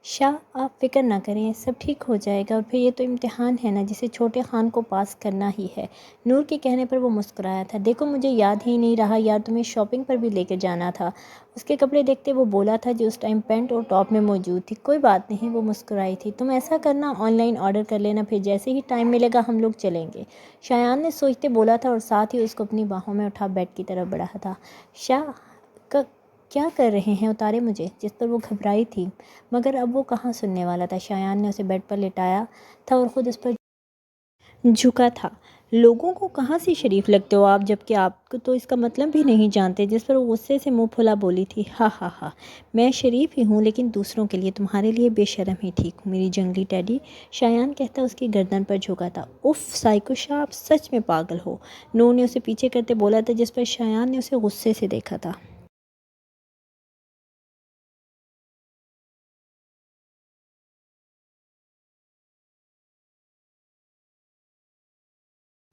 شاہ آپ فکر نہ کریں، سب ٹھیک ہو جائے گا، اور پھر یہ تو امتحان ہے نا جسے چھوٹے خان کو پاس کرنا ہی ہے۔ نور کے کہنے پر وہ مسکرایا تھا۔ دیکھو مجھے یاد ہی نہیں رہا یار، تمہیں شاپنگ پر بھی لے کر جانا تھا۔ اس کے کپڑے دیکھتے وہ بولا تھا جو اس ٹائم پینٹ اور ٹاپ میں موجود تھی۔ کوئی بات نہیں، وہ مسکرائی تھی۔ تم ایسا کرنا آن لائن آرڈر کر لینا، پھر جیسے ہی ٹائم ملے گا ہم لوگ چلیں گے، شایان نے سوچتے بولا تھا، اور ساتھ ہی اس کو اپنی باہوں میں اٹھا بیڈ کی طرف بڑھا تھا۔ شاہ کیا کر رہے ہیں، اتارے مجھے، جس پر وہ گھبرائی تھی، مگر اب وہ کہاں سننے والا تھا۔ شایان نے اسے بیڈ پر لٹایا تھا اور خود اس پر جھکا تھا۔ لوگوں کو کہاں سے شریف لگتے ہو آپ، جبکہ آپ کو تو اس کا مطلب بھی نہیں جانتے، جس پر وہ غصے سے منہ پھلا بولی تھی۔ ہا ہا ہا، میں شریف ہی ہوں لیکن دوسروں کے لیے، تمہارے لیے بے شرم ہی ٹھیک ہوں میری جنگلی ٹیڈی، شایان کہتا اس کی گردن پر جھکا تھا۔ اف سائیکو شاہ، آپ سچ میں پاگل ہو، نور نے اسے پیچھے کرتے بولا تھا، جس پر شایان نے اسے غصے سے دیکھا تھا۔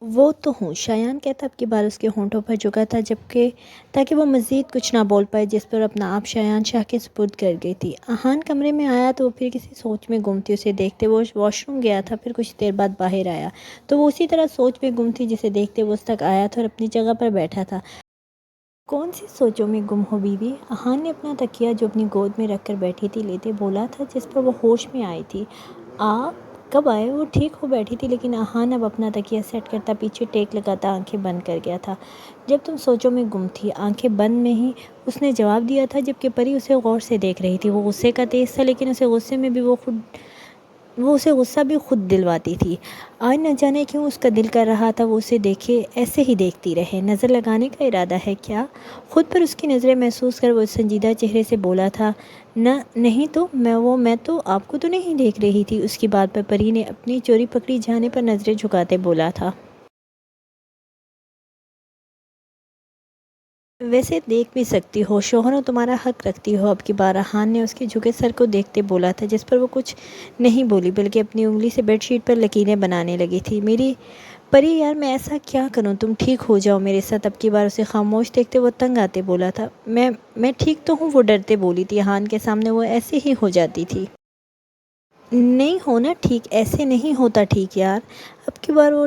وہ تو ہوں، شایان کہتا اب کی بار اس کے ہونٹوں پر جھکا تھا، تاکہ وہ مزید کچھ نہ بول پائے، جس پر اپنا آپ شایان شاہ کے سپرد کر گئی تھی۔ احان کمرے میں آیا تو وہ پھر کسی سوچ میں گم تھی۔ اسے دیکھتے وہ واش روم گیا تھا، پھر کچھ دیر بعد باہر آیا تو وہ اسی طرح سوچ میں گم تھی، جسے دیکھتے وہ اس تک آیا تھا اور اپنی جگہ پر بیٹھا تھا۔ کون سی سوچوں میں گم ہو بیوی، احان نے اپنا تکیہ جو اپنی گود میں رکھ کر بیٹھی تھی لیتے بولا تھا، جس پر وہ ہوش میں آئی تھی۔ آپ کب آئے؟ وہ ٹھیک ہو بیٹھی تھی، لیکن احان اب اپنا تکیہ سیٹ کرتا پیچھے ٹیک لگاتا آنکھیں بند کر گیا تھا۔ جب تم سوچوں میں گم تھی، آنکھیں بند میں ہی، اس نے جواب دیا تھا، جبکہ پری اسے غور سے دیکھ رہی تھی۔ وہ غصے کا تیز تھا، لیکن اسے غصے میں بھی وہ اسے غصہ بھی خود دلواتی تھی۔ آج نہ جانے کیوں اس کا دل کر رہا تھا وہ اسے دیکھے، ایسے ہی دیکھتی رہے۔ نظر لگانے کا ارادہ ہے کیا؟ خود پر اس کی نظریں محسوس کر وہ سنجیدہ چہرے سے بولا تھا۔ نہیں تو میں تو آپ کو تو نہیں دیکھ رہی تھی۔ اس کی بات پر پری نے اپنی چوری پکڑی جانے پر نظریں جھکاتے بولا تھا۔ ویسے دیکھ بھی سکتی ہو، شوہروں تمہارا حق رکھتی ہو اب کی بار، احان نے اس کے جھکے سر کو دیکھتے بولا تھا، جس پر وہ کچھ نہیں بولی بلکہ اپنی انگلی سے بیڈ شیٹ پر لکیریں بنانے لگی تھی۔ میری پری یار، میں ایسا کیا کروں، تم ٹھیک ہو جاؤ میرے ساتھ۔ اب کی بار اسے خاموش دیکھتے وہ تنگ آتے بولا تھا۔ میں ٹھیک تو ہوں، وہ ڈرتے بولی تھی۔ احان کے سامنے وہ ایسے ہی ہو جاتی تھی۔ نہیں ہونا ٹھیک، ایسے نہیں ہوتا ٹھیک یار، اب کی بار وہ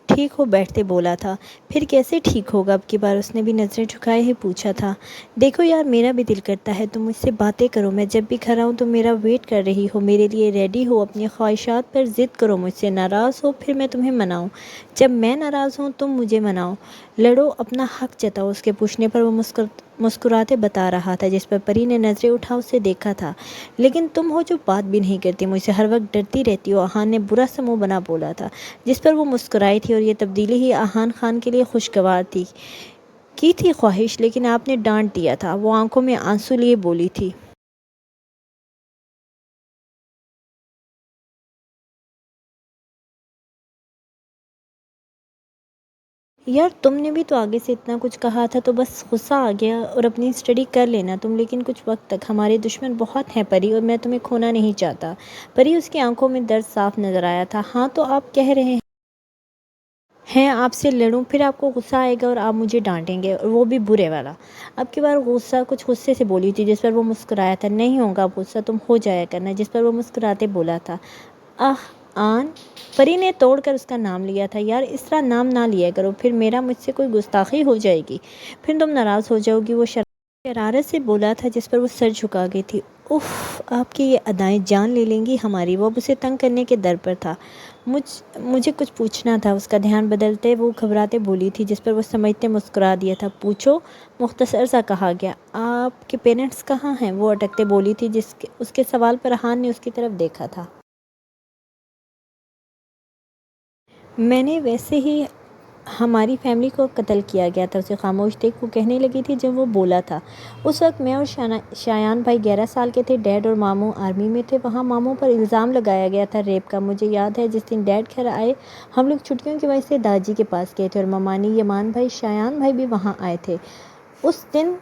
ٹھیک ہو بیٹھتے بولا تھا۔ پھر کیسے ٹھیک ہوگا؟ اب کی بار اس نے بھی نظریں جھکائے ہی پوچھا تھا۔ دیکھو یار، میرا بھی دل کرتا ہے تم مجھ سے باتیں کرو، میں جب بھی کھڑا ہوں تم میرا ویٹ کر رہی ہو، میرے لیے ریڈی ہو، اپنی خواہشات پر ضد کرو مجھ سے، ناراض ہو پھر میں تمہیں مناؤں، جب میں ناراض ہوں تم مجھے مناؤ، لڑو، اپنا حق جتاؤ۔ اس کے پوچھنے پر وہ مسکراتے بتا رہا تھا، جس پر پری نے نظریں اٹھا اسے دیکھا تھا۔ لیکن تم ہو جو بات بھی نہیں کرتی مجھ سے، ہر وقت ڈرتی رہتی ہو، احان نے برا سا منہ بنا بولا تھا، جس پر وہ مسکرائی تھی، اور یہ تبدیلی ہی احان خان کے لیے خوشگوار تھی۔ کی تھی خواہش، لیکن آپ نے ڈانٹ دیا تھا، وہ آنکھوں میں آنسو لیے بولی تھی۔ یار تم نے بھی تو آگے سے اتنا کچھ کہا تھا تو بس غصہ آ گیا، اور اپنی اسٹڈی کر لینا تم، لیکن کچھ وقت تک، ہمارے دشمن بہت ہیں پری، اور میں تمہیں کھونا نہیں چاہتا۔ پری، اس کی آنکھوں میں درد صاف نظر آیا تھا۔ ہاں تو آپ کہہ رہے ہیں آپ سے لڑوں، پھر آپ کو غصہ آئے گا اور آپ مجھے ڈانٹیں گے، اور وہ بھی برے والا۔ اب کی بار کچھ غصے سے بولی تھی، جس پر وہ مسکرایا تھا۔ نہیں ہوگا غصہ، تم ہو جایا کرنا، جس پر وہ مسکراتے بولا تھا۔ آن پری نے توڑ کر اس کا نام لیا تھا۔ یار اس طرح نام نہ لیا کرو، پھر میرا مجھ سے کوئی گستاخی ہو جائے گی، پھر تم ناراض ہو جاؤ گی، وہ شرارت سے بولا تھا، جس پر وہ سر جھکا گئی تھی۔ اف، آپ کی یہ ادائیں جان لے لیں گی ہماری، وہ اب اسے تنگ کرنے کے در پر تھا۔ مجھے کچھ پوچھنا تھا، اس کا دھیان بدلتے وہ گھبراتے بولی تھی، جس پر وہ سمجھتے مسکرا دیا تھا۔ پوچھو، مختصر سا کہا گیا۔ آپ کے پیرنٹس کہاں ہیں؟ وہ اٹکتے بولی تھی، اس کے سوال پر احان نے اس کی طرف دیکھا تھا۔ میں نے ویسے ہی ہماری فیملی کو قتل کیا گیا تھا، اسے خاموش دیکھ وہ کہنے لگی تھی جب وہ بولا تھا۔ اس وقت میں اور شایان بھائی 11 سال کے تھے، ڈیڈ اور ماموں آرمی میں تھے، وہاں ماموں پر الزام لگایا گیا تھا ریپ کا۔ مجھے یاد ہے جس دن ڈیڈ گھر آئے ہم لوگ چھٹیوں کی وجہ سے داجی کے پاس گئے تھے، اور ممانی یمان بھائی، شایان بھائی بھی وہاں آئے تھے۔ اس دن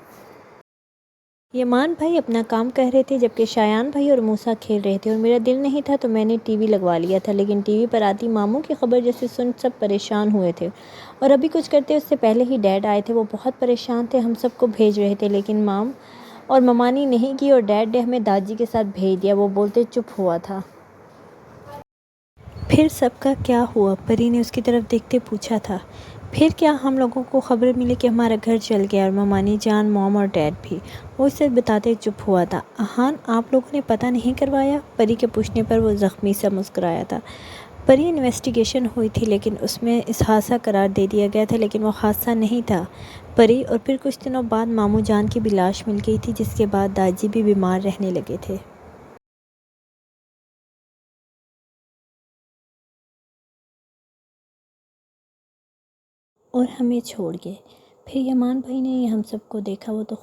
یمان بھائی اپنا کام کر رہے تھے، جبکہ شایان بھائی اور موسیٰ کھیل رہے تھے، اور میرا دل نہیں تھا تو میں نے ٹی وی لگوا لیا تھا، لیکن ٹی وی پر آتی ماموں کی خبر جیسے سن سب پریشان ہوئے تھے، اور ابھی کچھ کرتے اس سے پہلے ہی ڈیڈ آئے تھے، وہ بہت پریشان تھے، ہم سب کو بھیج رہے تھے، لیکن اور ممانی نہیں کی اور ڈیڈ نے ہمیں داجی کے ساتھ بھیج دیا، وہ بولتے چپ ہوا تھا۔ پھر سب کا کیا ہوا؟ پری نے اس کی طرف دیکھتے پوچھا تھا۔ پھر کیا، ہم لوگوں کو خبر ملی کہ ہمارا گھر چل گیا اور ممانی جان، موم اور ڈیڈ بھی۔ وہ اسے بتاتے چپ ہوا تھا۔ احان، آپ لوگوں نے پتہ نہیں کروایا؟ پری کے پوچھنے پر وہ زخمی سا مسکرایا تھا۔ پری، انویسٹیگیشن ہوئی تھی لیکن اس میں اس حادثہ قرار دے دیا گیا تھا، لیکن وہ حادثہ نہیں تھا پری، اور پھر کچھ دنوں بعد ماموں جان کی بھی لاش مل گئی تھی، جس کے بعد داجی بھی بیمار رہنے لگے تھے۔ اور ہمیں چھوڑ گئے۔ پھر یمان بھائی نے یہ ہم سب کو دیکھا، وہ تو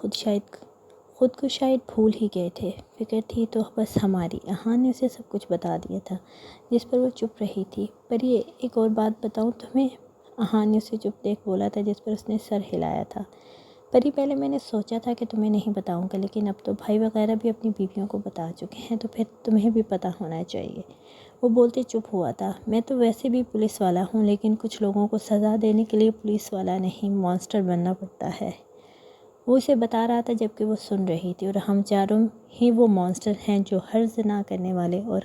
خود کو شاید بھول ہی گئے تھے۔ فکر تھی تو بس ہماری۔ احان نے اسے سب کچھ بتا دیا تھا، جس پر وہ چپ رہی تھی۔ پری، ایک اور بات بتاؤں تمہیں؟ احان نے اسے چپ دیکھ بولا تھا، جس پر اس نے سر ہلایا تھا۔ پری، پہلے میں نے سوچا تھا کہ تمہیں نہیں بتاؤں گا، لیکن اب تو بھائی وغیرہ بھی اپنی بیویوں کو بتا چکے ہیں، تو پھر تمہیں بھی پتہ ہونا چاہیے۔ وہ بولتے چپ ہوا تھا۔ میں تو ویسے بھی پولیس والا ہوں، لیکن کچھ لوگوں کو سزا دینے کے لیے پولیس والا نہیں، مانسٹر بننا پڑتا ہے۔ وہ اسے بتا رہا تھا جبکہ وہ سن رہی تھی، اور ہم چاروں ہی وہ مانسٹر ہیں جو ہر زنا کرنے والے اور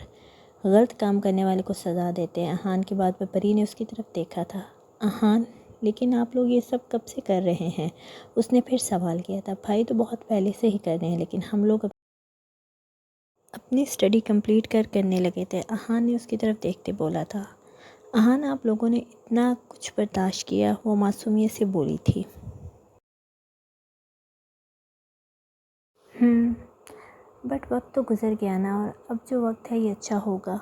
غلط کام کرنے والے کو سزا دیتے ہیں۔ احان کی بات پر پری نے اس کی طرف دیکھا تھا۔ احان، لیکن آپ لوگ یہ سب کب سے کر رہے ہیں؟ اس نے پھر سوال کیا تھا۔ بھائی تو بہت پہلے سے ہی کر رہے ہیں، لیکن ہم لوگ اپنی اسٹڈی کمپلیٹ کرنے لگے تھے، احان نے اس کی طرف دیکھتے بولا تھا۔ احان، آپ لوگوں نے اتنا کچھ برداشت کیا، وہ معصومیت سے بولی تھی۔ بٹ وقت تو گزر گیا نا، اور اب جو وقت ہے یہ اچھا ہوگا۔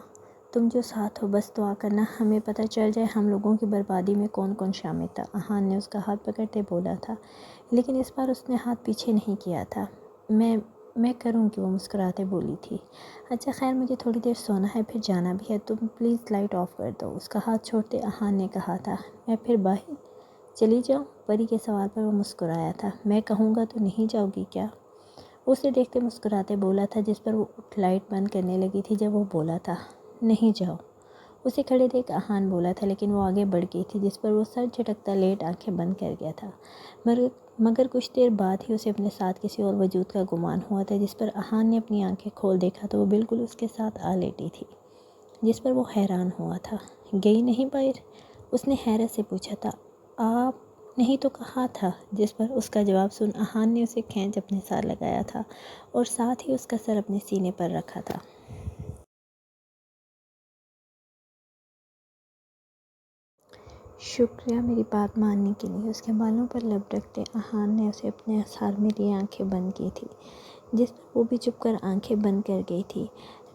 تم جو ساتھ ہو، بس دعا کرنا ہمیں پتہ چل جائے ہم لوگوں کی بربادی میں کون کون شامل تھا، احان نے اس کا ہاتھ پکڑتے بولا تھا۔ لیکن اس بار اس نے ہاتھ پیچھے نہیں کیا تھا۔ میں کروں گی، وہ مسکراتے بولی تھی۔ اچھا خیر، مجھے تھوڑی دیر سونا ہے، پھر جانا بھی ہے، تم پلیز لائٹ آف کر دو، اس کا ہاتھ چھوڑتے احان نے کہا تھا۔ میں پھر باہر چلی جاؤں؟ پری کے سوال پر وہ مسکرایا تھا۔ میں کہوں گا تو نہیں جاؤ گی کیا؟ اسے دیکھتے مسکراتے بولا تھا، جس پر وہ لائٹ بند کرنے لگی تھی جب وہ بولا تھا۔ نہیں جاؤ، اسے کھڑے دیکھ احان بولا تھا، لیکن وہ آگے بڑھ گئی تھی، جس پر وہ سر جھٹکتا لیٹ آنکھیں بند کر گیا تھا۔ مگر کچھ دیر بعد ہی اسے اپنے ساتھ کسی اور وجود کا گمان ہوا تھا، جس پر احان نے اپنی آنکھیں کھول دیکھا تو وہ بالکل اس کے ساتھ آ لیٹی تھی، جس پر وہ حیران ہوا تھا۔ گئی نہیں باہر؟ اس نے حیرت سے پوچھا تھا۔ آپ نہیں تو کہا تھا، جس پر اس کا جواب سن احان نے اسے کھینچ اپنے ساتھ لگایا تھا اور ساتھ ہی اس کا سر اپنے سینے پر رکھا تھا۔ شکریہ میری بات ماننے کے لیے، اس کے بالوں پر لب رکھتے احان نے اسے اپنے احسار میں لیے آنکھیں بند کی تھی، جس پر وہ بھی چپ کر آنکھیں بند کر گئی تھی۔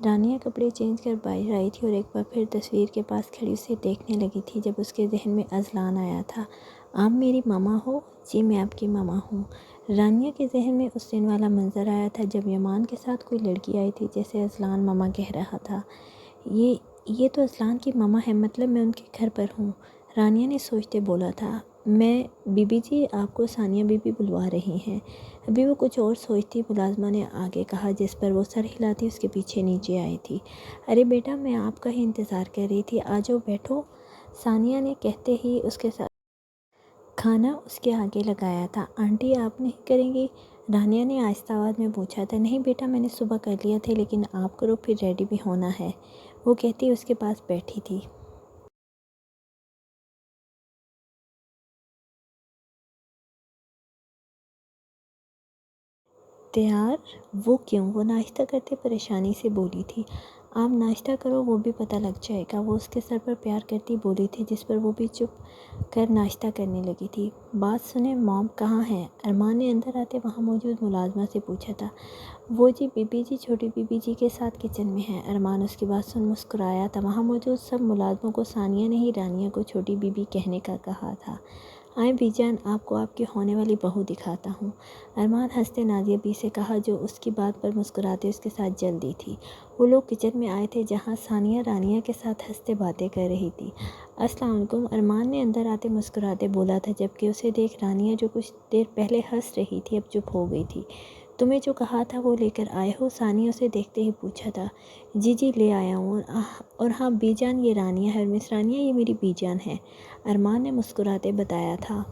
رانیہ کپڑے چینج کر باہر آئی تھی اور ایک بار پھر تصویر کے پاس کھڑی اسے دیکھنے لگی تھی، جب اس کے ذہن میں اذلان آیا تھا۔ آپ میری ماما ہو؟ جی میں آپ کی ماما ہوں۔ رانیہ کے ذہن میں اس دن والا منظر آیا تھا جب یمان کے ساتھ کوئی لڑکی آئی تھی، جیسے اذلان ماما کہہ رہا تھا۔ یہ تو اذلان کی ماما ہے، مطلب میں ان کے گھر پر ہوں، رانیہ نے سوچتے بولا تھا۔ بی بی جی، آپ کو ثانیہ بی بی بلوا رہی ہیں۔ ابھی وہ کچھ اور سوچتی ملازمہ نے آگے کہا، جس پر وہ سر ہلاتی اس کے پیچھے نیچے آئی تھی۔ ارے بیٹا، میں آپ کا ہی انتظار کر رہی تھی، آ جاؤ بیٹھو، ثانیہ نے کہتے ہی اس کے ساتھ کھانا اس کے آگے لگایا تھا۔ آنٹی آپ نہیں کریں گی؟ رانیہ نے آہستہ آواز میں پوچھا تھا۔ نہیں بیٹا، میں نے صبح کر لیا تھا، لیکن آپ کرو، پھر ریڈی بھی ہونا ہے، وہ کہتی اس کے پاس بیٹھی تھی۔ تیار؟ وہ کیوں؟ وہ ناشتہ کرتے پریشانی سے بولی تھی۔ آپ ناشتہ کرو، وہ بھی پتہ لگ جائے گا، وہ اس کے سر پر پیار کرتی بولی تھی، جس پر وہ بھی چپ کر ناشتہ کرنے لگی تھی۔ بات سنیں، موم کہاں ہے؟ ارمان نے اندر آتے وہاں موجود ملازمہ سے پوچھا تھا۔ وہ جی بی بی جی چھوٹی بی بی جی کے ساتھ کچن میں ہے، ارمان اس کی بات سن مسکرایا تھا۔ وہاں موجود سب ملازموں کو ثانیہ نے ہی رانیہ کو چھوٹی بی بی کہنے کا کہا تھا۔ آئیں بی جان، آپ کو آپ کی ہونے والی بہو دکھاتا ہوں، ارمان ہنستے نازیہ بی سے کہا، جو اس کی بات پر مسکراتے اس کے ساتھ جل دی تھی۔ وہ لوگ کچن میں آئے تھے، جہاں ثانیہ رانیہ کے ساتھ ہنستے باتیں کر رہی تھی۔ السلام علیکم، ارمان نے اندر آتے مسکراتے بولا تھا، جبکہ اسے دیکھ رانیہ جو کچھ دیر پہلے ہنس رہی تھی اب چپ ہو گئی تھی۔ تمہیں جو کہا تھا وہ لے کر آئے ہو؟ ثانیہ اسے دیکھتے ہی پوچھا تھا۔ جی جی لے آیا ہوں، اور ہاں بی جان، یہ رانیہ ہے، اور مس رانیہ یہ میری بی جان ہے، ارمان نے مسکراتے بتایا تھا۔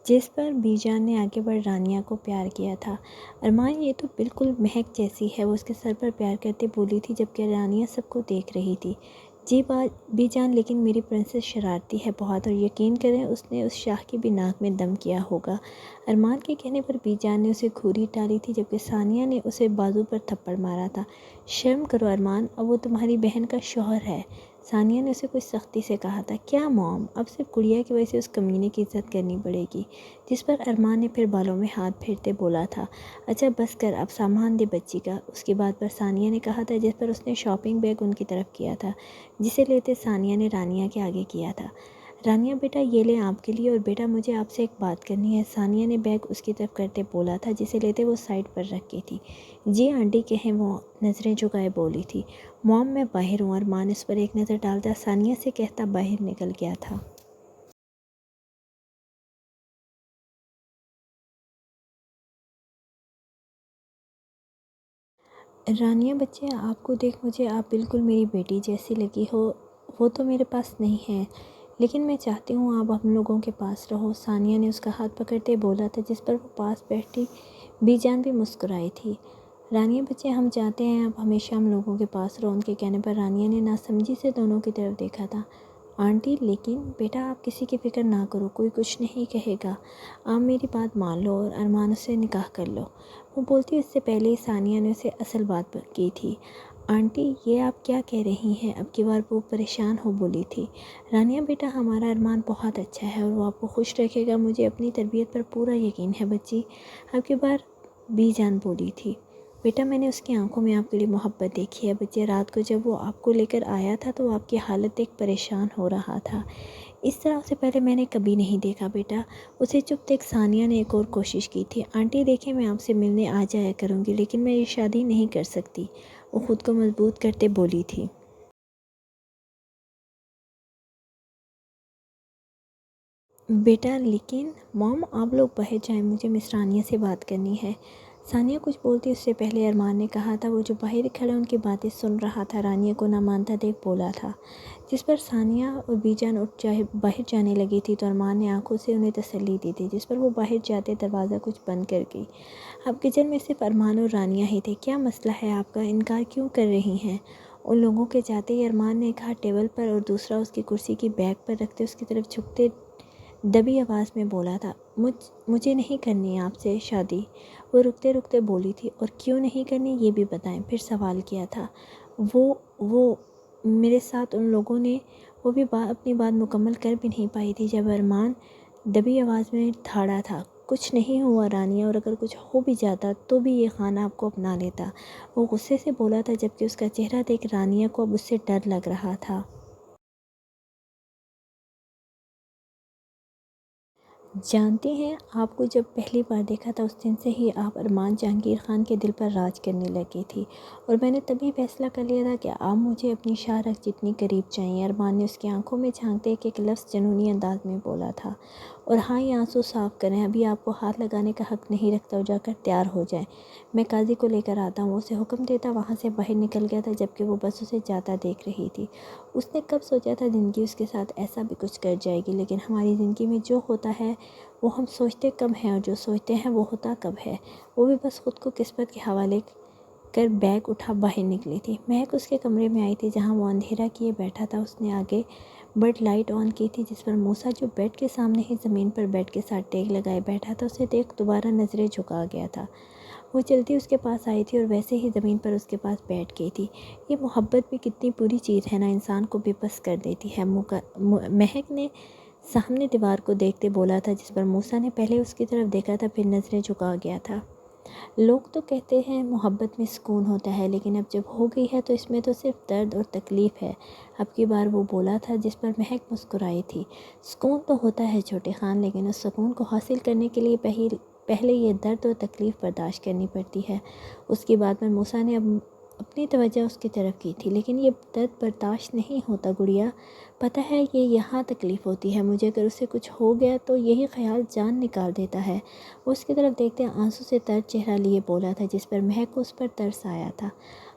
جس پر بی جان نے آگے بڑھ رانیہ کو پیار کیا تھا۔ ارمان یہ تو بالکل مہک جیسی ہے، وہ اس کے سر پر پیار کرتے بولی تھی جبکہ رانیہ سب کو دیکھ رہی تھی۔ جی بی جان، لیکن میری پرنسس شرارتی ہے بہت، اور یقین کریں اس نے اس شاہ کی بھی ناک میں دم کیا ہوگا۔ ارمان کے کہنے پر بی جان نے اسے گھوری ڈالی تھی جبکہ ثانیہ نے اسے بازو پر تھپڑ مارا تھا۔ شرم کرو ارمان، اب وہ تمہاری بہن کا شوہر ہے، ثانیہ نے اسے کچھ سختی سے کہا تھا۔ کیا موم، اب صرف گڑیا کی وجہ سے اس کمینے کی عزت کرنی پڑے گی؟ جس پر ارمان نے پھر بالوں میں ہاتھ پھیرتے بولا تھا، اچھا بس کر، اب سامان دے بچی کا۔ اس کی بات پر ثانیہ نے کہا تھا، جس پر اس نے شاپنگ بیگ ان کی طرف کیا تھا، جسے لیتے ثانیہ نے رانیہ کے آگے کیا تھا۔ رانیہ بیٹا یہ لیں آپ کے لیے، اور بیٹا مجھے آپ سے ایک بات کرنی ہے، ثانیہ نے بیگ اس کی طرف کرتے بولا تھا، جسے لیتے وہ سائڈ پر رکھی تھی۔ جی آنٹی کہیں، وہ نظریں جھکائے بولی تھی۔ موم میں باہر ہوں، ارمان اس پر ایک نظر ڈالتا ثانیہ سے کہتا باہر نکل گیا تھا۔ رانیہ بچے، آپ کو دیکھ مجھے آپ بالکل میری بیٹی جیسی لگی ہو۔ وہ تو میرے پاس نہیں ہے، لیکن میں چاہتی ہوں آپ ہم لوگوں کے پاس رہو، ثانیہ نے اس کا ہاتھ پکڑتے بولا تھا، جس پر وہ پاس بیٹھی بی جان بھی مسکرائی تھی۔ رانیہ بچے، ہم چاہتے ہیں آپ ہمیشہ ہم لوگوں کے پاس رہو، ان کے کہنے پر رانیہ نے ناسمجھی سے دونوں کی طرف دیکھا تھا۔ آنٹی لیکن بیٹا آپ کسی کی فکر نہ کرو، کوئی کچھ نہیں کہے گا، آپ میری بات مان لو اور ارمان سے نکاح کر لو۔ وہ بولتی اس سے پہلے ہی ثانیہ نے اسے اصل بات کی تھی۔ آنٹی یہ آپ کیا کہہ رہی ہیں؟ اب کی بار وہ پریشان ہو بولی تھی۔ رانیہ بیٹا ہمارا ارمان بہت اچھا ہے اور وہ آپ کو خوش رکھے گا، مجھے اپنی تربیت پر پورا یقین ہے بچی، اب کی بار بی جان بولی تھی۔ بیٹا میں نے اس کی آنکھوں میں آپ کے لیے محبت دیکھی ہے بچے، رات کو جب وہ آپ کو لے کر آیا تھا تو آپ کی حالت دیکھ پریشان ہو رہا تھا، اس طرح اسے پہلے میں نے کبھی نہیں دیکھا بیٹا۔ اسے چپ دیکھ ثانیہ نے ایک اور کوشش کی تھی۔ آنٹی دیکھیں میں آپ سے ملنے آ جایا کروں گی، لیکن میں یہ شادی نہیں کر سکتی، وہ خود کو مضبوط کرتے بولی تھی۔ بیٹا لیکن موم آپ لوگ باہر جائیں، مجھے مس رانیہ سے بات کرنی ہے، ثانیہ کچھ بولتی اس سے پہلے ارمان نے کہا تھا۔ وہ جو باہر کھڑے ان کی باتیں سن رہا تھا، رانیہ کو نہ مانتا دیکھ بولا تھا، جس پر ثانیہ اور بی جان اٹھ باہر جانے لگی تھی تو ارمان نے آنکھوں سے انہیں تسلی دی تھی، جس پر وہ باہر جاتے دروازہ کچھ بند کر گئی۔ اب کچن میں صرف ارمان اور رانیہ ہی تھے۔ کیا مسئلہ ہے آپ کا، انکار کیوں کر رہی ہیں؟ ان لوگوں کے جاتے ہی ارمان نے ایک ہاتھ ٹیبل پر اور دوسرا اس کی کرسی کی بیک پر رکھتے اس کی طرف جھکتے دبی آواز میں بولا تھا، مجھے نہیں کرنی آپ سے شادی، وہ رکتے رکتے بولی تھی، اور کیوں نہیں کرنی یہ بھی بتائیں، پھر سوال کیا تھا۔ وہ میرے ساتھ ان لوگوں نے، وہ بھی اپنی بات مکمل کر بھی نہیں پائی تھی جب ارمان دبی آواز میں دھاڑا تھا، کچھ نہیں ہوا رانیہ، اور اگر کچھ ہو بھی جاتا تو بھی یہ خانہ آپ کو اپنا لیتا، وہ غصے سے بولا تھا جبکہ اس کا چہرہ دیکھ رانیہ کو اب اس سے ڈر لگ رہا تھا۔ جانتے ہیں آپ کو جب پہلی بار دیکھا تھا اس دن سے ہی آپ ارمان جہانگیر خان کے دل پر راج کرنے لگی تھی، اور میں نے تبھی فیصلہ کر لیا تھا کہ آپ مجھے اپنی شاہ رخ جتنی قریب چاہیے، ارمان نے اس کی آنکھوں میں جھانکتے ایک ایک لفظ جنونی انداز میں بولا تھا۔ اور ہاں یہ آنسو صاف کریں، ابھی آپ کو ہاتھ لگانے کا حق نہیں رکھتا، اور جا کر تیار ہو جائیں، میں قاضی کو لے کر آتا ہوں، وہ اسے حکم دیتا وہاں سے باہر نکل گیا تھا جبکہ وہ بس اسے جاتا دیکھ رہی تھی۔ اس نے کب سوچا تھا زندگی اس کے ساتھ ایسا بھی کچھ کر جائے گی، لیکن ہماری زندگی میں جو ہوتا ہے وہ ہم سوچتے کم ہیں، اور جو سوچتے ہیں وہ ہوتا کب ہے، وہ بھی بس خود کو قسمت کے حوالے کر بیگ اٹھا باہر نکلی تھی۔ مہک اس کے کمرے میں آئی تھی جہاں وہ اندھیرا کیے بیٹھا تھا، اس نے آگے بڑھ لائٹ آن کی تھی، جس پر موسیٰ جو بیڈ کے سامنے ہی زمین پر بیڈ کے ساتھ ٹیک لگائے بیٹھا تھا اسے دیکھ دوبارہ نظریں جھکا گیا تھا۔ وہ جلدی اس کے پاس آئی تھی اور ویسے ہی زمین پر اس کے پاس بیٹھ گئی تھی۔ یہ محبت بھی کتنی بری چیز ہے نا، انسان کو بے بس کر دیتی ہے، مہک نے سامنے دیوار کو دیکھتے بولا تھا، جس پر موسیٰ نے پہلے اس کی طرف دیکھا تھا پھر نظریں جھکا گیا تھا۔ لوگ تو کہتے ہیں محبت میں سکون ہوتا ہے، لیکن اب جب ہو گئی ہے تو اس میں تو صرف درد اور تکلیف ہے، اب کی بار وہ بولا تھا، جس پر مہک مسکرائی تھی۔ سکون تو ہوتا ہے چھوٹے خان، لیکن اس سکون کو حاصل کرنے کے لیے پہلے یہ درد اور تکلیف برداشت کرنی پڑتی ہے۔ اس کی بات پر موسیٰ نے اپنی توجہ اس کی طرف کی تھی، لیکن یہ درد برداشت نہیں ہوتا گڑیا، پتہ ہے یہ یہاں تکلیف ہوتی ہے، مجھے اگر اس سے کچھ ہو گیا تو یہی خیال جان نکال دیتا ہے، وہ اس کی طرف دیکھتے آنسو سے تر چہرہ لیے بولا تھا، جس پر مہک کو اس پر ترس آیا تھا۔